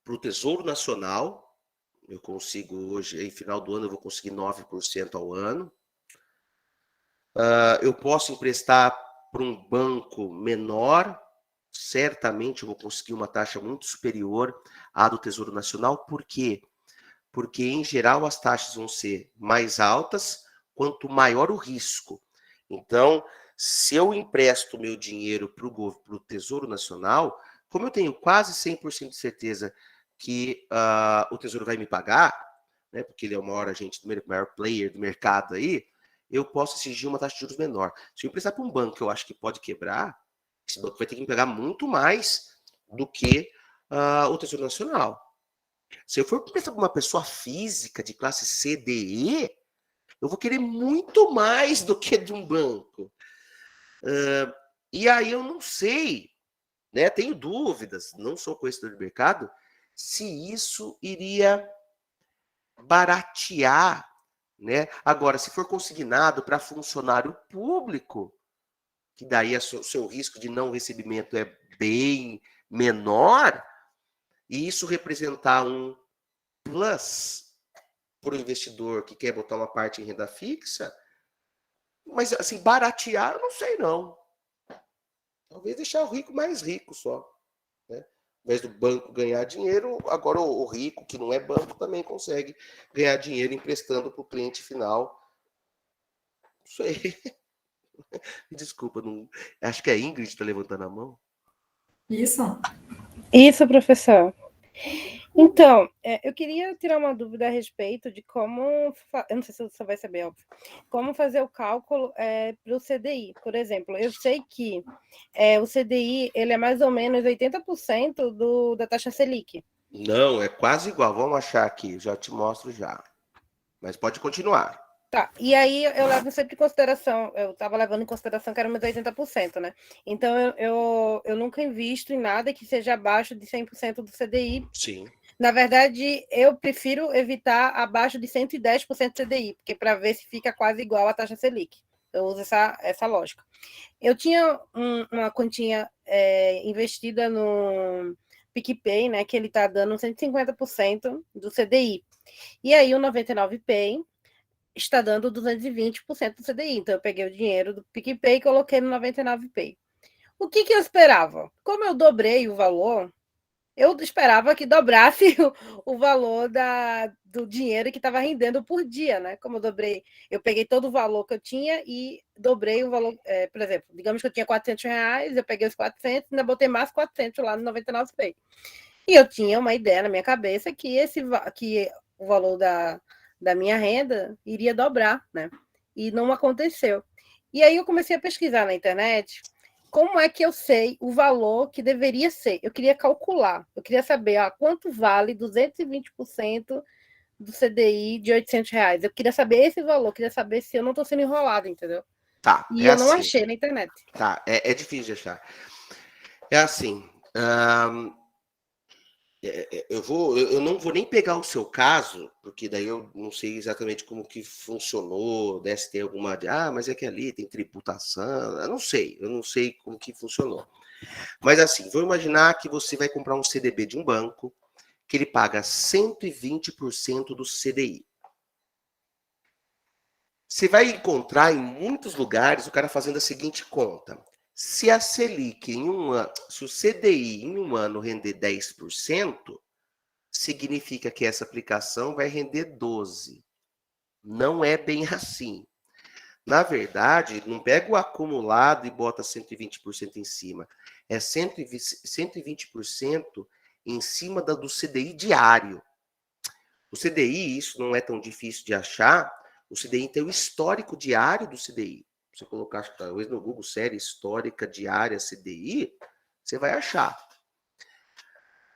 para o Tesouro Nacional, eu consigo hoje, em final do ano, eu vou conseguir 9% ao ano. Eu posso emprestar para um banco menor, certamente eu vou conseguir uma taxa muito superior à do Tesouro Nacional. Por quê? Porque, em geral, as taxas vão ser mais altas quanto maior o risco. Então, se eu empresto meu dinheiro para o Tesouro Nacional, como eu tenho quase 100% de certeza que o Tesouro vai me pagar, né, porque ele é o maior agente, o maior player do mercado aí, eu posso exigir uma taxa de juros menor. Se eu emprestar para um banco que eu acho que pode quebrar, esse banco vai ter que me pagar muito mais do que o Tesouro Nacional. Se eu for emprestar para uma pessoa física de classe C, D, E, eu vou querer muito mais do que de um banco. E aí eu não sei, né? Tenho dúvidas, não sou conhecedor de mercado, se isso iria baratear, né? Agora, se for consignado para funcionário público, que daí o seu risco de não recebimento é bem menor, e isso representar um plus para o investidor que quer botar uma parte em renda fixa, mas assim, baratear, eu não sei não. Talvez deixar o rico mais rico só, né? Ao invés do banco ganhar dinheiro, agora o rico, que não é banco, também consegue ganhar dinheiro emprestando para o cliente final. Não sei. Desculpa, não... acho que a Ingrid está levantando a mão. Isso, professor. Então, eu queria tirar uma dúvida a respeito de como, eu não sei se você vai saber, óbvio, como fazer o cálculo para o CDI. Por exemplo, eu sei que o CDI ele é mais ou menos 80% da taxa Selic. Não, é quase igual. Vamos achar aqui, já te mostro já. Mas pode continuar. Tá, e aí eu levo sempre em consideração, eu estava levando em consideração que era meus 80%, né? Então eu nunca invisto em nada que seja abaixo de 100% do CDI. Sim. Na verdade, eu prefiro evitar abaixo de 110% do CDI, porque para ver se fica quase igual à taxa Selic. Eu uso essa lógica. Eu tinha uma quantia investida no PicPay, né? Que ele está dando 150% do CDI. E aí o 99Pay está dando 220% do CDI. Então, eu peguei o dinheiro do PicPay e coloquei no 99Pay. O que eu esperava? Como eu dobrei o valor, eu esperava que dobrasse o valor do dinheiro que estava rendendo por dia, né? Como eu peguei todo o valor que eu tinha e dobrei o valor. Por exemplo, digamos que eu tinha R$400, eu peguei os 400 e ainda botei mais 400 lá no 99Pay. E eu tinha uma ideia na minha cabeça que o valor da minha renda iria dobrar, né? E não aconteceu. E aí eu comecei a pesquisar na internet como é que eu sei o valor que deveria ser. Eu queria calcular, eu queria saber quanto vale 220% do CDI de R$800. Eu queria saber esse valor, queria saber se eu não estou sendo enrolada, entendeu? Tá, e eu não achei na internet. Tá, é difícil de achar. É assim, eu não vou nem pegar o seu caso, porque daí eu não sei exatamente como que funcionou, né, se tem alguma, mas é que ali tem tributação, eu não sei como que funcionou. Mas assim, vou imaginar que você vai comprar um CDB de um banco, que ele paga 120% do CDI. Você vai encontrar em muitos lugares o cara fazendo a seguinte conta. Se a Selic se o CDI em um ano render 10%, significa que essa aplicação vai render 12%. Não é bem assim. Na verdade, não pega o acumulado e bota 120% em cima. É 120% em cima do CDI diário. O CDI, isso não é tão difícil de achar, o CDI tem o histórico diário do CDI. Se você colocar, talvez no Google, série histórica diária CDI, você vai achar.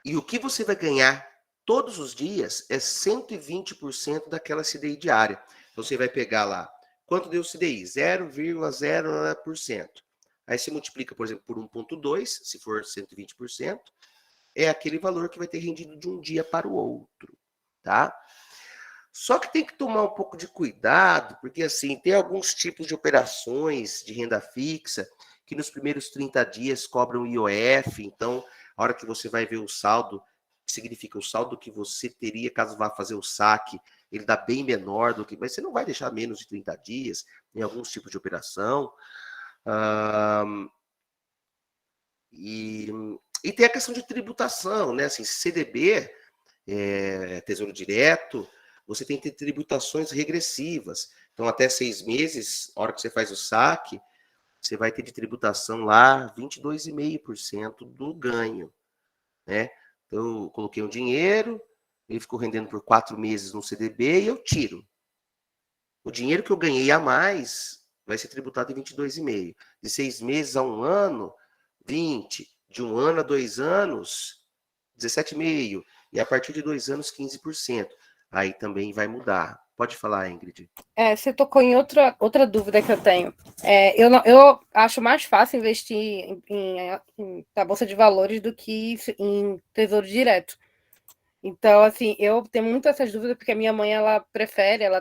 E o que você vai ganhar todos os dias é 120% daquela CDI diária. Então, você vai pegar lá, quanto deu o CDI? 0,0%. Aí você multiplica, por exemplo, por 1,2, se for 120%, é aquele valor que vai ter rendido de um dia para o outro, tá? Só que tem que tomar um pouco de cuidado, porque assim, tem alguns tipos de operações de renda fixa que nos primeiros 30 dias cobram IOF, então a hora que você vai ver o saldo, que significa o saldo que você teria caso vá fazer o saque, ele dá bem menor do que, mas você não vai deixar menos de 30 dias em alguns tipos de operação. E tem a questão de tributação, né? Assim, CDB, Tesouro Direto, você tem que ter tributações regressivas. Então, até 6 meses, a hora que você faz o saque, você vai ter de tributação lá 22,5% do ganho, né? Então, eu coloquei um dinheiro, ele ficou rendendo por 4 meses no CDB e eu tiro. O dinheiro que eu ganhei a mais vai ser tributado em 22,5%. De 6 meses a 1 ano, 20%. De 1 ano a 2 anos, 17,5%. E a partir de 2 anos, 15%. Aí também vai mudar. Pode falar, Ingrid. Você tocou em outra dúvida que eu tenho. Eu acho mais fácil investir na Bolsa de Valores do que em Tesouro Direto. Então, assim, eu tenho muito essas dúvidas, porque a minha mãe, ela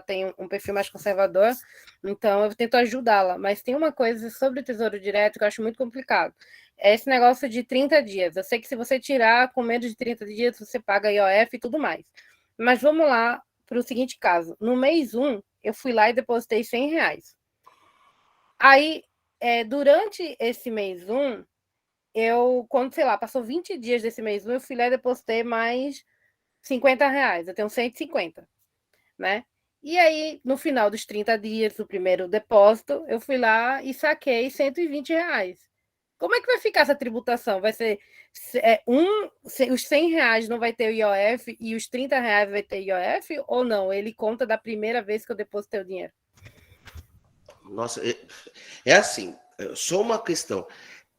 tem um perfil mais conservador, então eu tento ajudá-la. Mas tem uma coisa sobre o Tesouro Direto que eu acho muito complicado. É esse negócio de 30 dias. Eu sei que se você tirar com menos de 30 dias, você paga IOF e tudo mais. Mas vamos lá para o seguinte caso. No mês 1, eu fui lá e depositei R$100. Aí, durante esse mês 1, quando, sei lá, passou 20 dias desse mês 1, eu fui lá e depositei mais R$50, eu tenho 150, né? E aí, no final dos 30 dias do primeiro depósito, eu fui lá e saquei R$120. Como é que vai ficar essa tributação? Vai ser os R$100 não vai ter o IOF e os R$30 vai ter IOF ou não? Ele conta da primeira vez que eu depositei o dinheiro? Nossa, é assim, só uma questão.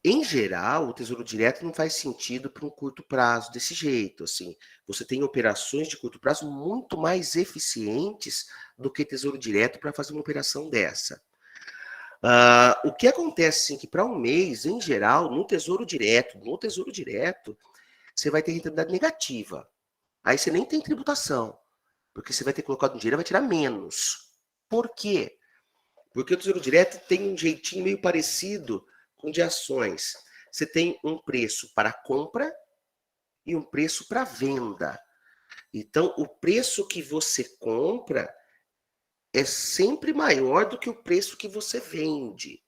Em geral, o Tesouro Direto não faz sentido para um curto prazo desse jeito. Assim, você tem operações de curto prazo muito mais eficientes do que Tesouro Direto para fazer uma operação dessa. O que acontece, assim, que para um mês, em geral, no Tesouro Direto, você vai ter rentabilidade negativa. Aí você nem tem tributação, porque você vai ter colocado dinheiro e vai tirar menos. Por quê? Porque o Tesouro Direto tem um jeitinho meio parecido com de ações. Você tem um preço para compra e um preço para venda. Então, o preço que você compra é sempre maior do que o preço que você vende.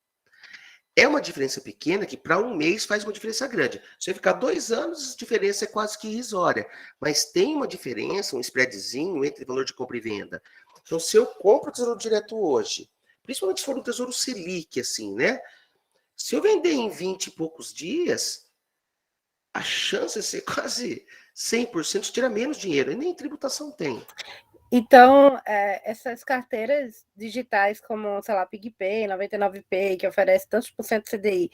É uma diferença pequena que para um mês faz uma diferença grande. Se você ficar 2 anos, a diferença é quase que irrisória. Mas tem uma diferença, um spreadzinho entre valor de compra e venda. Então, se eu compro o Tesouro Direto hoje, principalmente se for um Tesouro Selic, assim, né? Se eu vender em 20 e poucos dias, a chance é ser quase 100% de tirar menos dinheiro. E nem tributação tem. Então, essas carteiras digitais como, sei lá, PigPay, 99Pay, que oferece tantos por cento de CDI,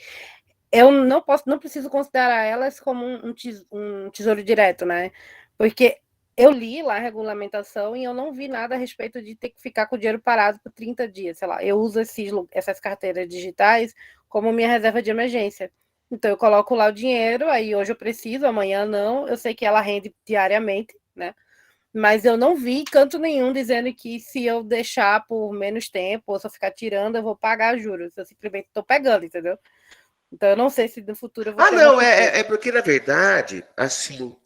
eu não preciso considerar elas como um tesouro direto, né? Porque eu li lá a regulamentação e eu não vi nada a respeito de ter que ficar com o dinheiro parado por 30 dias, sei lá. Eu uso essas carteiras digitais como minha reserva de emergência. Então, eu coloco lá o dinheiro, aí hoje eu preciso, amanhã não. Eu sei que ela rende diariamente, né? Mas eu não vi canto nenhum dizendo que se eu deixar por menos tempo, ou se eu ficar tirando, eu vou pagar juros. Eu simplesmente estou pegando, entendeu? Então, eu não sei se no futuro eu vou Ah, ter uma não, surpresa. é porque, na verdade, assim,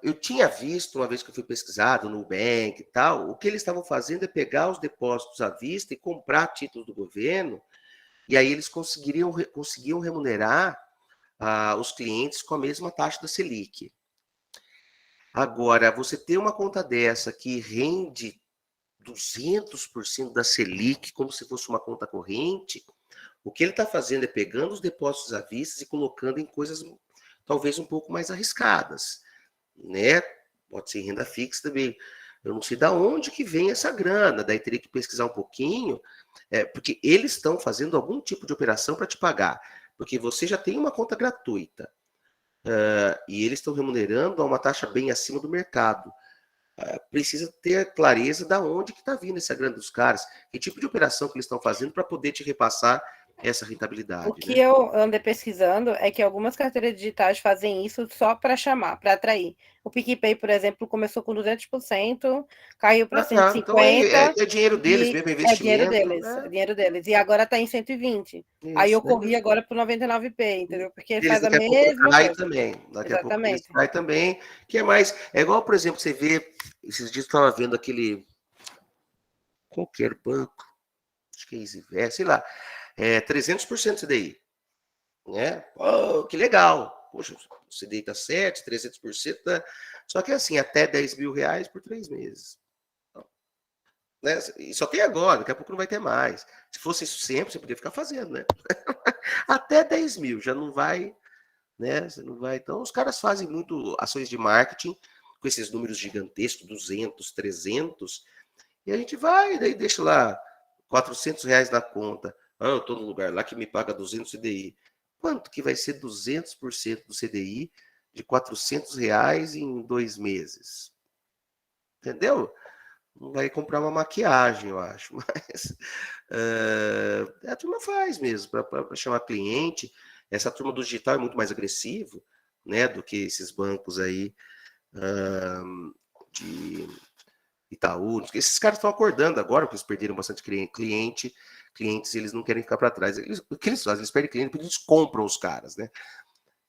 eu tinha visto, uma vez que eu fui pesquisado no Nubank e tal, o que eles estavam fazendo é pegar os depósitos à vista e comprar títulos do governo, e aí eles conseguiam remunerar os clientes com a mesma taxa da Selic. Agora, você ter uma conta dessa que rende 200% da Selic, como se fosse uma conta corrente, o que ele está fazendo é pegando os depósitos à vista e colocando em coisas talvez um pouco mais arriscadas, né? Pode ser renda fixa também. Eu não sei de onde que vem essa grana, daí teria que pesquisar um pouquinho, porque eles estão fazendo algum tipo de operação para te pagar, porque você já tem uma conta gratuita, e eles estão remunerando a uma taxa bem acima do mercado. Precisa ter clareza da onde que está vindo essa grana dos caras, que tipo de operação que eles estão fazendo para poder te repassar essa O rentabilidade, que né? eu andei pesquisando é que algumas carteiras digitais fazem isso só para chamar, para atrair. O PicPay, por exemplo, começou com 200%, caiu para Ah, tá. Então é, 150%, é dinheiro deles e mesmo, é é dinheiro investimento, deles, é né? dinheiro deles. E agora está em 120. Aí eu Isso, né? corri agora para o 99p, entendeu? Porque Eles faz a daqui a pouco mesma cai coisa. também. Daqui a pouco eles Exatamente. caem também. Que é mais. É igual, por exemplo, você vê. Esses dias eu estava vendo aquele. Qualquer banco. Acho que é EasyVest, sei lá. 300% CDI. Né? Oh, que legal. Poxa, o CDI está 7, 300%. Tá... Só que assim, até 10 mil reais por 3 meses. Né? E só tem agora, daqui a pouco não vai ter mais. Se fosse isso sempre, você poderia ficar fazendo, né? Até 10 mil, já não vai, né? Você não vai. Então, os caras fazem muito ações de marketing com esses números gigantescos, 200, 300, e a gente vai, daí deixa lá 400 reais na conta. Ah, eu estou no lugar lá que me paga 200 CDI. Quanto que vai ser 200% do CDI de 400 reais em 2 meses? Entendeu? Não vai comprar uma maquiagem, eu acho, mas a turma faz mesmo para chamar cliente. Essa turma do digital é muito mais agressivo, né, do que esses bancos aí de Itaú. Esses caras estão acordando agora, porque eles perderam bastante clientes e eles não querem ficar para trás. O que eles fazem? Eles perdem cliente porque eles compram os caras, né?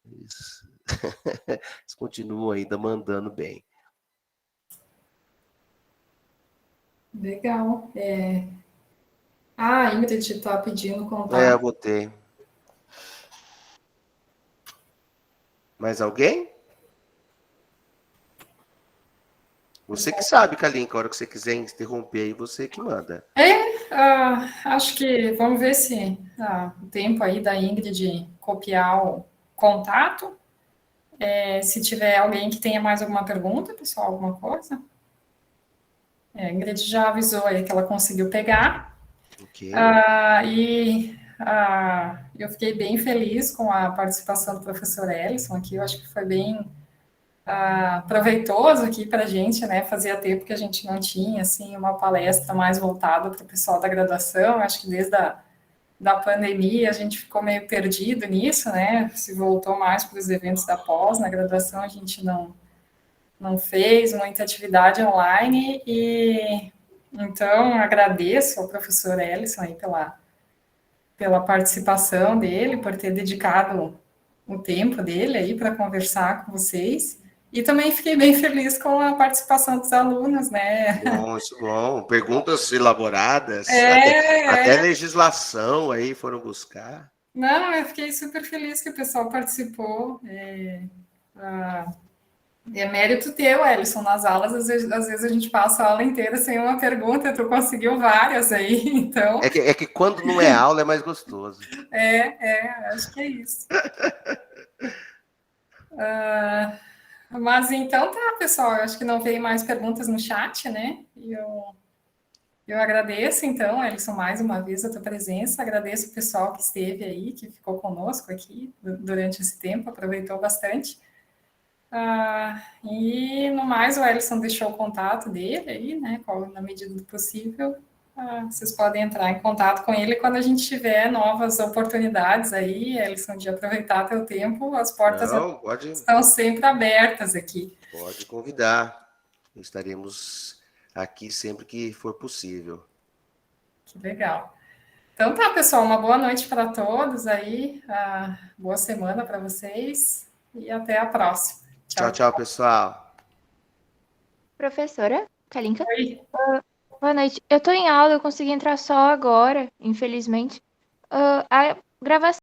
Eles, eles continuam ainda mandando bem. Legal. A Ingrid está pedindo Eu contato. botei. Mais alguém? Você que sabe, Kalinka, a hora que você quiser interromper aí, você que manda. Acho que vamos ver se o tempo aí da Ingrid copiar o contato. Se tiver alguém que tenha mais alguma pergunta, pessoal, alguma coisa. A Ingrid já avisou aí que ela conseguiu pegar. Ok. Eu fiquei bem feliz com a participação do professor Ellison aqui. Eu acho que foi bem proveitoso aqui para a gente, né? Fazia tempo que a gente não tinha assim uma palestra mais voltada para o pessoal da graduação. Eu acho que desde da pandemia a gente ficou meio perdido nisso, né? Se voltou mais para os eventos da pós, na graduação a gente não fez muita atividade online e então agradeço ao professor Ellison aí pela participação dele, por ter dedicado o tempo dele aí para conversar com vocês. E também fiquei bem feliz com a participação dos alunos, né? Bom, isso bom. Perguntas elaboradas, até É, legislação aí foram buscar. não, eu fiquei super feliz que o pessoal participou. É mérito teu, Ellison, nas aulas, às vezes a gente passa a aula inteira sem uma pergunta, tu conseguiu várias aí, então, É que quando não é aula é mais gostoso. acho que é isso. Mas então tá, pessoal, eu acho que não veio mais perguntas no chat, né? Eu agradeço, então, Ellison, mais uma vez a tua presença, agradeço o pessoal que esteve aí, que ficou conosco aqui durante esse tempo, aproveitou bastante. E no mais, o Ellison deixou o contato dele aí, né? Na medida do possível. vocês podem entrar em contato com ele quando a gente tiver novas oportunidades aí, Ellison, de aproveitar teu tempo, as portas estão sempre abertas aqui. Pode convidar, estaremos aqui sempre que for possível. Que legal. Então tá, pessoal, uma boa noite para todos aí, boa semana para vocês e até a próxima. Tchau, tchau, pessoal. Professora Kalinka? Oi. Boa noite. Eu tô em aula, eu consegui entrar só agora, infelizmente. A gravação